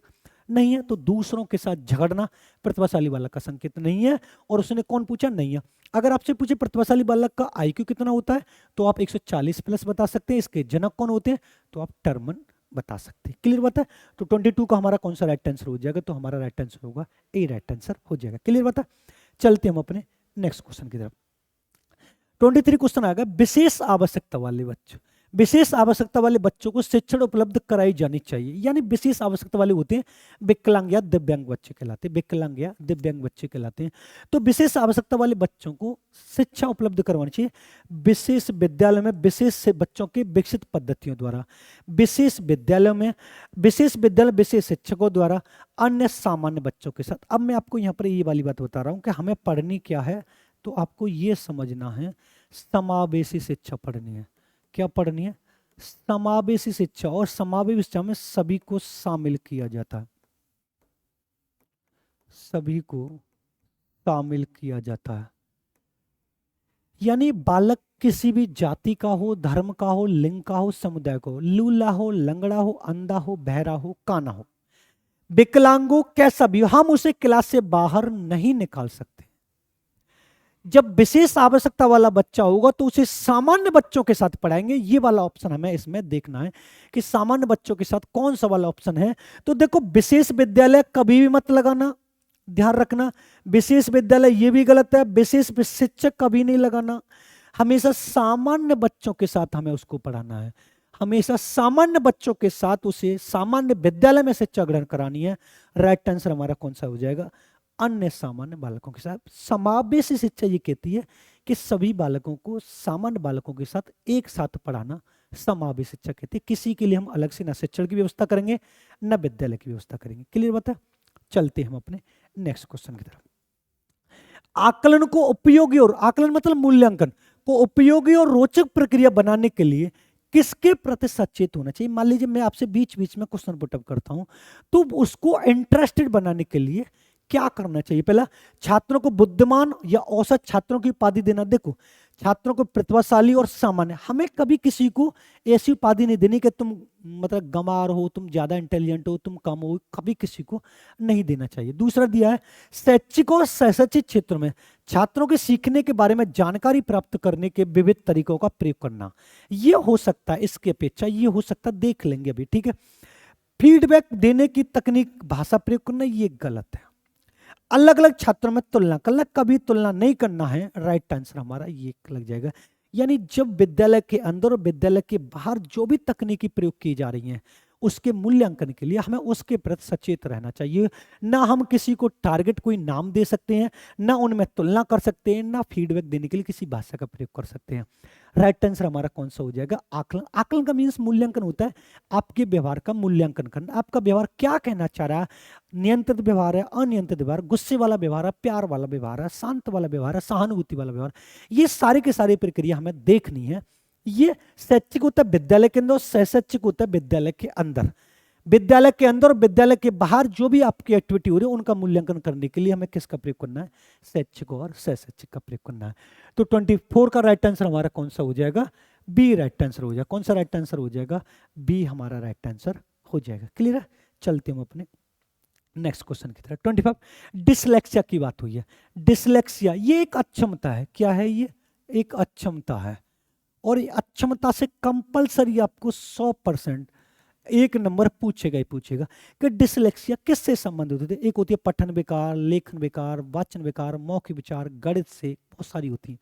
नहीं है, तो दूसरों के साथ झगड़ना प्रतिभाशाली बालक का संकेत नहीं है। और उसने कौन पूछा, नहीं है। अगर आपसे पूछे प्रतिभाशाली बालक का IQ कितना होता है तो आप 140 प्लस बता सकते हैं। इसके जनक कौन होते हैं तो आप टर्मन बता सकते हैं। क्लियर बात है। तो 22 का हमारा कौन सा राइट आंसर हो जाएगा, तो हमारा राइट आंसर होगा ए, राइट आंसर हो जाएगा। क्लियर बात है। चलते हम अपने नेक्स्ट क्वेश्चन की तरफ। 23 क्वेश्चन आ गया, विशेष आवश्यकता वाले बच्चों। विशेष आवश्यकता वाले बच्चों को शिक्षण उपलब्ध कराई जानी चाहिए। यानी विशेष आवश्यकता वाले होते हैं विकलांग या दिव्यांग बच्चे कहलाते हैं, विकलांग या दिव्यांग बच्चे कहलाते हैं। तो विशेष आवश्यकता वाले बच्चों को शिक्षा उपलब्ध करवानी चाहिए विशेष विद्यालय में, विशेष से बच्चों के विकसित पद्धतियों द्वारा, विशेष विद्यालय में, विशेष विद्यालय विशेष शिक्षकों द्वारा, अन्य सामान्य बच्चों के साथ। अब मैं आपको यहाँ पर ये वाली बात बता रहा हूँ कि हमें पढ़नी क्या है, तो आपको ये समझना है समावेशी शिक्षा पढ़नी है। क्या पढ़नी है, समावेशी शिक्षा। और समावेशी शिक्षा में सभी को शामिल किया जाता है, सभी को शामिल किया जाता है। यानी बालक किसी भी जाति का हो, धर्म का हो, लिंग का हो, समुदाय का हो, लूला हो, लंगड़ा हो, अंधा हो, बहरा हो, काना हो, विकलांगों कैसा भी हो, हम उसे क्लास से बाहर नहीं निकाल सकते। जब विशेष आवश्यकता वाला बच्चा होगा तो उसे सामान्य बच्चों के साथ पढ़ाएंगे। ये वाला ऑप्शन हमें इसमें देखना है कि सामान्य बच्चों के साथ कौन सा वाला ऑप्शन है। तो देखो विशेष विद्यालय कभी भी मत लगाना, ध्यान रखना। विशेष विद्यालय ये भी गलत है, विशेष शिक्षक कभी नहीं लगाना। हमेशा सामान्य बच्चों के साथ हमें उसको पढ़ाना है, हमेशा सामान्य बच्चों के साथ उसे सामान्य विद्यालय में शिक्षा ग्रहण करानी है। राइट आंसर हमारा कौन सा हो जाएगा, अन्य सामान्य बालकों के साथ। समावेशी शिक्षा ये कहती है कि सभी बालकों को सामान्य बालकों के साथ एक साथ पढ़ाना समावेशी शिक्षा कहती है। किसी के लिए हम अलग से न शिक्षण की व्यवस्था करेंगे न विद्यालय की व्यवस्था करेंगे। क्लियर बात है। चलते हम अपने नेक्स्ट क्वेश्चन की तरफ। आकलन को उपयोगी और, आकलन मतलब मूल्यांकन को उपयोगी और रोचक प्रक्रिया बनाने के लिए किसके प्रति सचेत होना चाहिए। मान लीजिए मैं आपसे बीच बीच में क्वेश्चन पुटअप करता हूं, तो उसको इंटरेस्टेड बनाने के लिए क्या करना चाहिए। पहला, छात्रों को बुद्धिमान या औसत छात्रों की उपाधि देना। देखो छात्रों को प्रतिभाशाली और सामान्य, हमें कभी किसी को ऐसी उपाधि नहीं देनी कि तुम मतलब गंवार हो, तुम ज्यादा इंटेलिजेंट हो, तुम कम हो, कभी किसी को नहीं देना चाहिए। दूसरा दिया है शैक्षिक और शैक्षिक क्षेत्रों में छात्रों के सीखने के बारे में जानकारी प्राप्त करने के विविध तरीकों का प्रयोग करना। ये हो सकता है, इसकी अपेक्षा ये हो सकता है, देख लेंगे अभी, ठीक है। फीडबैक देने की तकनीक, भाषा प्रयोग करना, ये गलत है। अलग अलग छात्रों में तुलना करना, कभी तुलना नहीं करना है। राइट आंसर हमारा ये लग जाएगा। यानी जब विद्यालय के अंदर और विद्यालय के बाहर जो भी तकनीकी प्रयोग की जा रही हैं उसके मूल्यांकन के लिए हमें उसके प्रति सचेत रहना चाहिए। ना हम किसी को टारगेट कोई नाम दे सकते हैं, ना उनमें तुलना कर सकते हैं, ना फीडबैक देने के लिए किसी भाषा का प्रयोग कर सकते हैं। राइट आंसर हमारा कौन सा हो जाएगा? आकलन। आकलन का मीन्स मूल्यांकन होता है, आपके व्यवहार का मूल्यांकन करना, आपका व्यवहार क्या कहना चाह रहा है, नियंत्रित व्यवहार है, अनियंत्रित व्यवहार, गुस्से वाला व्यवहार है, प्यार वाला व्यवहार है, शांत वाला व्यवहार है, सहानुभूति वाला व्यवहार, ये सारे के सारी प्रक्रिया हमें देखनी है। ये शैक्षिक होता है विद्यालय के अंदर, सहशैक्षिक होता है विद्यालय के अंदर। विद्यालय के अंदर और विद्यालय के बाहर जो भी आपकी एक्टिविटी हो रही है उनका मूल्यांकन करने के लिए हमें किसका प्रयोग करना है? शैक्षिक और सहशैक्षिक का प्रयोग करना है। तो 24 का राइट आंसर हमारा कौन सा हो जाएगा? बी राइट आंसर हो जाएगा। कौन सा राइट आंसर हो जाएगा? बी हमारा राइट आंसर हो जाएगा। क्लियर है? चलते हम अपने नेक्स्ट क्वेश्चन की तरफ। 25 डिसलेक्सिया की बात हुई है। डिसलेक्सिया ये एक अक्षमता है। क्या है ये? एक अक्षमता है। और ये अक्षमता से कंपलसरी आपको 100% एक नंबर पूछेगा ही पूछेगा कि डिसलेक्सिया किससे संबंधित होती है। एक होती है पठन विकार, लेखन विकार, वाचन विकार, मौखिक विचार, गणित से बहुत सारी होती है।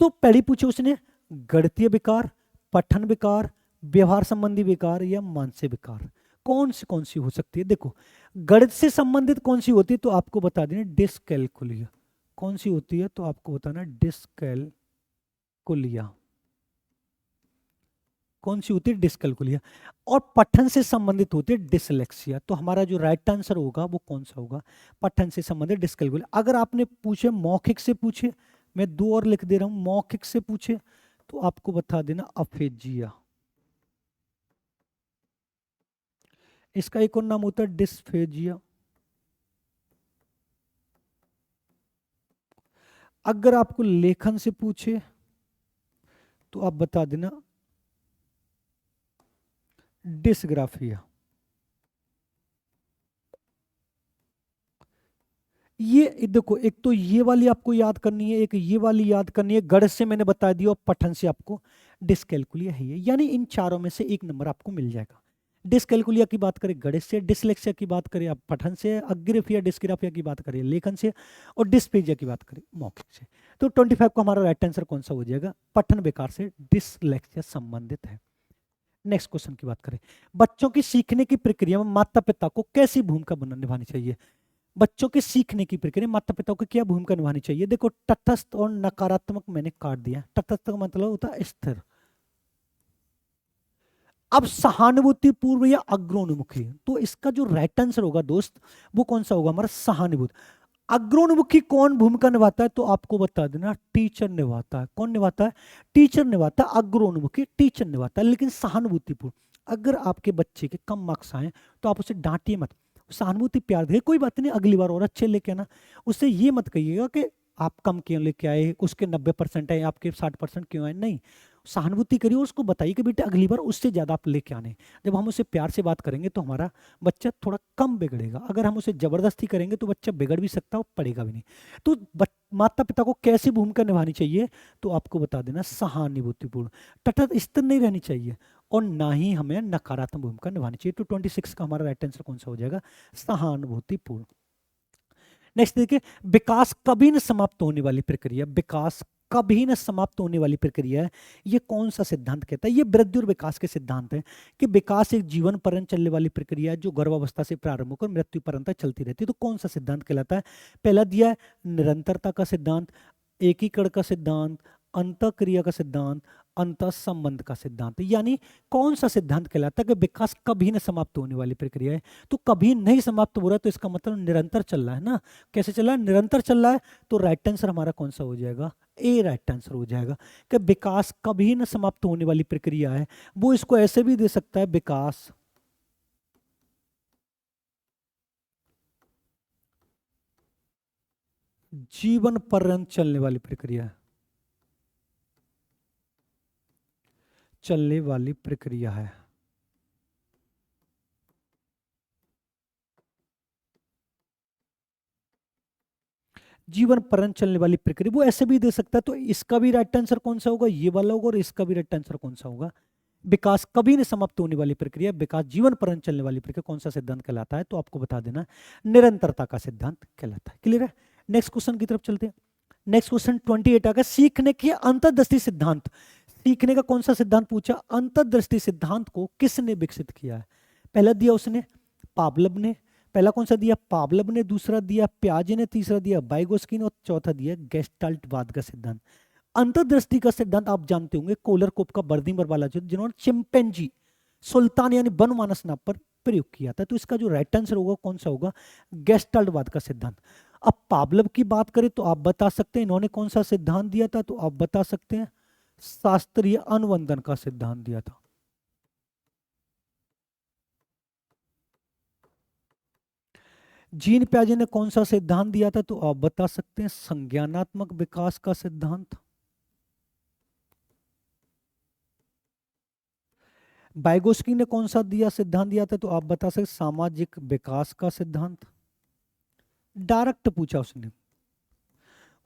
तो पहले पूछे उसने गणितीय विकार, पठन विकार, व्यवहार संबंधी विकार या मानसिक विकार, कौन सी हो सकती है? देखो गणित से संबंधित कौन सी होती है तो आपको बता देना डिस्कैलकुलिया। कौन सी होती है तो आपको बताना डिस्कैलकुलिया। कौन सी होती है? डिस्कैलकुलिया। और पठन से संबंधित होती है डिसलेक्सिया। तो हमारा जो राइट आंसर होगा वो कौन सा होगा? पठन से संबंधित डिस्कैलकुलिया। अगर आपने पूछे मौखिक से पूछे, मैं दो और लिख दे रहा हूं, मौखिक से पूछे तो आपको बता देना अफेजिया। इसका एक और नाम होता है डिस्फेजिया। अगर आपको लेखन से पूछे तो आप बता देना डिस्ग्राफिया। ये देखो, एक तो ये वाली आपको याद करनी है, एक ये वाली याद करनी है। गणित से मैंने बता दिया और पठन से आपको डिस्कैलकुलिया है। यानी इन चारों में से एक नंबर आपको मिल जाएगा। डिस्कैलकुलिया की बात करें गणित से, डिसलेक्सिया की बात करें आप पठन से, अग्रिफिया डिस्ग्राफिया की बात करें लेखन से, और डिस्पेजिया की बात करें मौखिक से। तो 25 को हमारा राइट आंसर कौन सा हो जाएगा? पठन विकार से डिसलेक्सिया संबंधित है। नेक्स्ट क्वेश्चन की बात करें, बच्चों की सीखने की प्रक्रिया में माता पिता को कैसी भूमिका निभानी चाहिए? बच्चों के सीखने की प्रक्रिया माता पिता को क्या भूमिका निभानी चाहिए? देखो तटस्थ और नकारात्मक मैंने काट दिया। तटस्थ का मतलब होता है स्थिर। अब सहानुभूति पूर्व या अग्रोन्मुखी, तो इसका जो राइट आंसर होगा दोस्त वो कौन सा होगा? हमारा सहानुभूति। अग्रोन्मुखी कौन भूमिका निभाता है तो आपको बता देना टीचर निभाता है। कौन निभाता है? टीचर निभाता है। अग्रोन्मुखी टीचर निभाता है। लेकिन सहानुभूतिपूर्ण, अगर आपके बच्चे के कम मार्क्स आए तो आप उसे डांटिए मत, सहानुभूति प्यार दे, कोई बात नहीं अगली बार और अच्छे लेके आना। उससे ये मत कहिएगा कि आप कम क्यों लेके आए, उसके 90% है आपके 60% क्यों आए, नहीं। सहानुभूति करिए, उसको बताइए कि बेटा अगली बार उससे ज्यादा आप लेके आने। जब हम उसे प्यार से बात करेंगे तो हमारा बच्चा थोड़ा कम बिगड़ेगा। अगर हम उसे जबरदस्ती करेंगे तो बच्चा बिगड़ भी सकता है और पढ़ेगा भी नहीं। तो माता पिता को कैसी भूमिका निभानी चाहिए तो आपको बता देना सहानुभूतिपूर्ण। तटस्थ स्थिर नहीं रहनी चाहिए और ना ही हमें नकारात्मक भूमिका निभानी चाहिए। तो 26 का हमारा राइट आंसर कौन सा हो जाएगा? सहानुभूतिपूर्ण। नेक्स्ट देखिए, विकास कभी न समाप्त होने वाली प्रक्रिया। विकास कभी न समाप्त होने वाली प्रक्रिया है, ये कौन सा सिद्धांत कहता है? ये वृद्धि और विकास के सिद्धांत है कि विकास एक जीवन पर्यंत चलने वाली प्रक्रिया है जो गर्भावस्था से प्रारंभ होकर मृत्यु पर्यंत चलती रहती है। तो कौन सा सिद्धांत कहलाता है? पहला दिया है निरंतरता का सिद्धांत, एकीकरण का सिद्धांत, अंतःक्रिया का सिद्धांत, अंतर संबंध का सिद्धांत। यानी कौन सा सिद्धांत कहलाता है कि विकास कभी न समाप्त होने वाली प्रक्रिया है? तो कभी नहीं समाप्त हो रहा है तो इसका मतलब निरंतर चल रहा है ना। कैसे चल रहा है? निरंतर चल रहा है। तो राइट आंसर हमारा कौन सा हो जाएगा? ए राइट आंसर हो जाएगा कि विकास कभी न समाप्त होने वाली प्रक्रिया है। वो इसको ऐसे भी दे सकता है, विकास जीवन पर्यंत चलने वाली प्रक्रिया है, चलने वाली प्रक्रिया है। जीवन पर्यंत चलने वाली प्रक्रिया वो ऐसे भी दे सकता है। तो इसका भी राइट आंसर कौन सा होगा? ये वाला होगा। और इसका भी राइट आंसर कौन सा होगा? विकास कभी नहीं समाप्त होने वाली प्रक्रिया, विकास जीवन पर्यंत चलने वाली प्रक्रिया कौन सा सिद्धांत कहलाता है? तो आपको बता देना निरंतरता का सिद्धांत कहलाता है। क्लियर है? नेक्स्ट क्वेश्चन की तरफ चलते हैं। नेक्स्ट क्वेश्चन 28 आ गया, सीखने के अंतर्दृष्टि सिद्धांत। सीखने का कौन सा सिद्धांत पूछा? अंतर्दृष्टि सिद्धांत को किसने विकसित किया है? पहला दिया उसने पावलव ने, पहला कौन सा दिया पावलव ने, दूसरा दिया पियाजे ने, तीसरा दिया वाइगोस्की ने और चौथा दिया गेस्टाल्टवाद का सिद्धांत। अंतर्दृष्टि का सिद्धांत आप जानते होंगे कोलरकोप का बर्दिमर वाला जो जिन्होंने चिंपैंजी सुल्तान यानी बनमानस नाप पर प्रयोग किया था। तो इसका जो राइट आंसर होगा कौन सा होगा गेस्टाल्टवाद का सिद्धांत। अब पावलव की बात करें तो आप बता सकते हैं इन्होंने कौन सा सिद्धांत दिया था, तो आप बता सकते हैं शास्त्रीय अनुवंदन का सिद्धांत दिया था। जीन पियाजे ने कौन सा सिद्धांत दिया था, तो आप बता सकते हैं संज्ञानात्मक विकास का सिद्धांत। वाइगोस्की ने कौन सा दिया सिद्धांत दिया था, तो आप बता सकते सामाजिक विकास का सिद्धांत। डायरेक्ट पूछा उसने।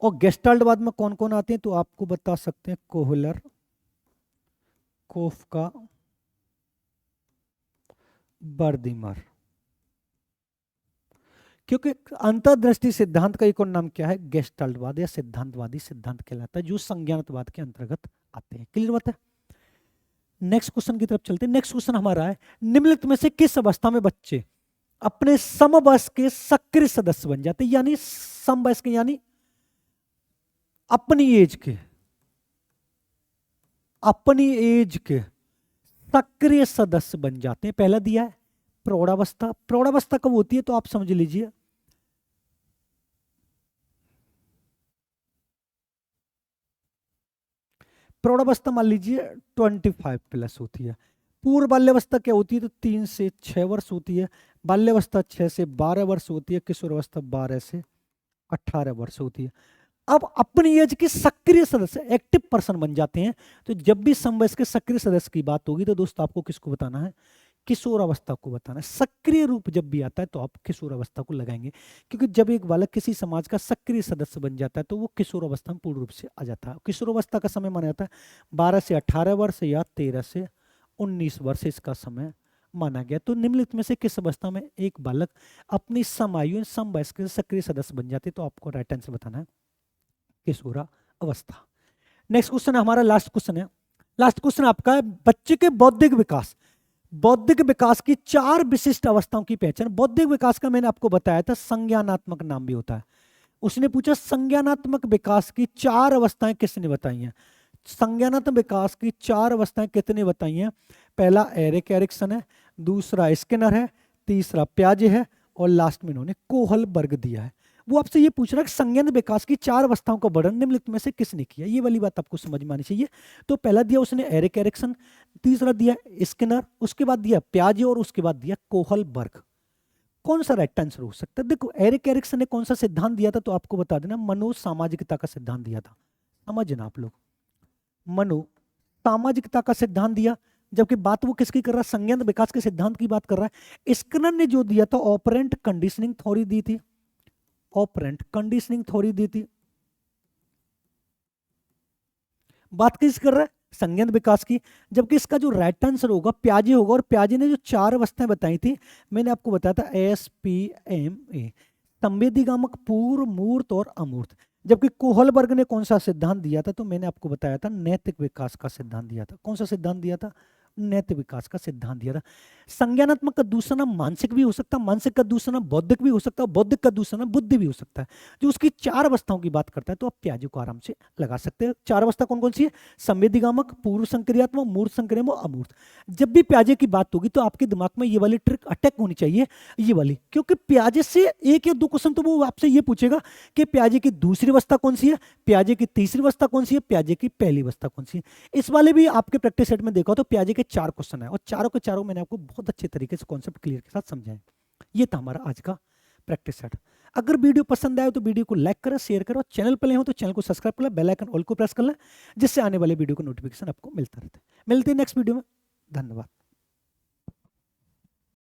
और गेस्टाल्टवाद में कौन कौन आते हैं, तो आपको बता सकते हैं कोहलर, कोफका, बर्दिमर। क्योंकि अंतर्दृष्टि सिद्धांत का एक और नाम क्या है गेस्टाल्टवाद या सिद्धांतवादी सिद्धांत कहलाता है, जो संज्ञानात्मवाद के अंतर्गत आते हैं। क्लियर बात है। नेक्स्ट क्वेश्चन की तरफ चलते हैं। नेक्स्ट क्वेश्चन हमारा है निम्नलिखित में से किस अवस्था में बच्चे अपने समवयस्क के सक्रिय सदस्य बन जाते हैं, यानी समवयस्क यानी अपनी एज के सक्रिय सदस्य बन जाते हैं। पहला दिया है प्रौढ़ावस्था। प्रौढ़ावस्था कब होती है, तो आप समझ लीजिए प्रौढ़ावस्था मान लीजिए 25+ होती है। पूर्व बाल्यावस्था क्या होती है, तो 3 से 6 वर्ष होती है। बाल्यावस्था 6 से 12 वर्ष होती है। किशोरावस्था 12 से 18 वर्ष होती है। अब अपनी एज के सक्रिय सदस्य एक्टिव पर्सन बन जाते हैं। तो जब भी समवयस्क के सक्रिय सदस्य की बात होगी तो दोस्तों आपको किसको बताना है, किशोरावस्था को बताना है। सक्रिय रूप जब भी आता है तो आप किशोरावस्था को लगाएंगे, क्योंकि जब एक बालक किसी समाज का सक्रिय सदस्य बन जाता है तो वो किशोरावस्था में पूर्ण रूप से आ जाता है। किशोरावस्था का समय माना जाता है 12 से 18 वर्ष या 13 से 19 वर्ष इसका समय माना गया। तो निम्नलिखित में से किस अवस्था में एक बालक अपनी समायु समवयस्क के सक्रिय सदस्य बन जाते, तो आपको राइट आंसर बताना है किशोरा अवस्था। नेक्स्ट क्वेश्चन हमारा लास्ट क्वेश्चन है। लास्ट क्वेश्चन आपका है बच्चे के बौद्धिक विकास। बौद्धिक विकास की 4 विशिष्ट अवस्थाओं की पहचान। बौद्धिक विकास का मैंने आपको बताया था संज्ञानात्मक नाम भी होता है। उसने पूछा संज्ञानात्मक विकास की 4 अवस्थाएं किसने बताई हैं। संज्ञानात्मक विकास की 4 अवस्थाएं कितने बताई हैं। पहला एरिक एरिक्सन है, दूसरा स्किनर है, तीसरा पियाजे है और लास्ट में इन्होंने कोहलबर्ग दिया है। वो आपसे ये पूछ रहा है कि संज्ञान विकास की 4 अवस्थाओं का वर्णन निम्नलिखित में से किसने किया। ये वाली बात आपको समझ में आनी चाहिए। तो पहला दिया उसने एरिक एरिक्सन, तीसरा दिया स्किनर, उसके बाद दिया पियाजे और उसके बाद दिया कोहलबर्ग। कौन सा राइट आंसर हो सकता है। देखो एरिक एरिक्सन ने कौन सा सिद्धांत दिया था, तो आपको बता देना मनोसामाजिकता का सिद्धांत दिया था। समझना आप लोग, मनोसामाजिकता का सिद्धांत दिया। जबकि बात वो किसकी कर रहा है, संज्ञान विकास के सिद्धांत की बात कर रहा है। स्किनर ने जो दिया था ऑपरेंट कंडीशनिंग थ्योरी दी थी, ऑपरेंट कंडीशनिंग थ्योरी दी थी। बात किस कर रहा है, संज्ञान विकास की। जबकि इसका जो राइट आंसर होगा पियाजे होगा। और पियाजे ने जो 4 अवस्थाएं बताई थी मैंने आपको बताया था SPMA, संवेदीगामक, पूर्व, मूर्त और अमूर्त। जबकि कोहलबर्ग ने कौन सा सिद्धांत दिया था, तो मैंने आपको बताया था नैतिक विकास का सिद्धांत दिया था। कौन सा सिद्धांत दिया था, नैतिक विकास का सिद्धांत दिया था। संज्ञानात्मक का दूसरा नाम मानसिक भी हो सकता है, मानसिक का दूसरा नाम बौद्धिक भी हो सकता है, बौद्धिक का दूसरा नाम बुद्धि भी हो सकता है। जो उसकी 4 अवस्थाओं की बात करता है तो आप पियाजे को आराम से लगा सकते हैं। 4 अवस्था कौन कौन सी है, संवेदीगामक, पूर्व संक्रियात्मक, मूर्त संक्रियात्मक, अमूर्त। जब भी पियाजे की बात होगी तो आपके दिमाग में ये वाली ट्रिक अटैक होनी चाहिए, ये वाली। क्योंकि पियाजे से 1 या 2 क्वेश्चन तो वो आपसे ये पूछेगा कि पियाजे की दूसरी अवस्था कौन सी है, पियाजे की तीसरी अवस्था कौन सी है, पियाजे की पहली अवस्था कौन सी है। इस वाले भी आपके प्रैक्टिस सेट में देखा तो पियाजे के 4 क्वेश्चन है और चारों के चारों मैंने आपको बहुत अच्छे तरीके से कॉन्सेप्ट क्लियर के साथ समझाए। ये था हमारा आज का प्रैक्टिस सेट। अगर वीडियो पसंद आए तो वीडियो को लाइक करें, शेयर करें और चैनल पर नए हो तो चैनल को सब्सक्राइब कर लें, बेल आइकन ऑल को प्रेस कर लें, जिससे आने वाले वीडियो का नोटिफिकेशन आपको मिलता रहता है। मिलते हैं नेक्स्ट वीडियो में। धन्यवाद।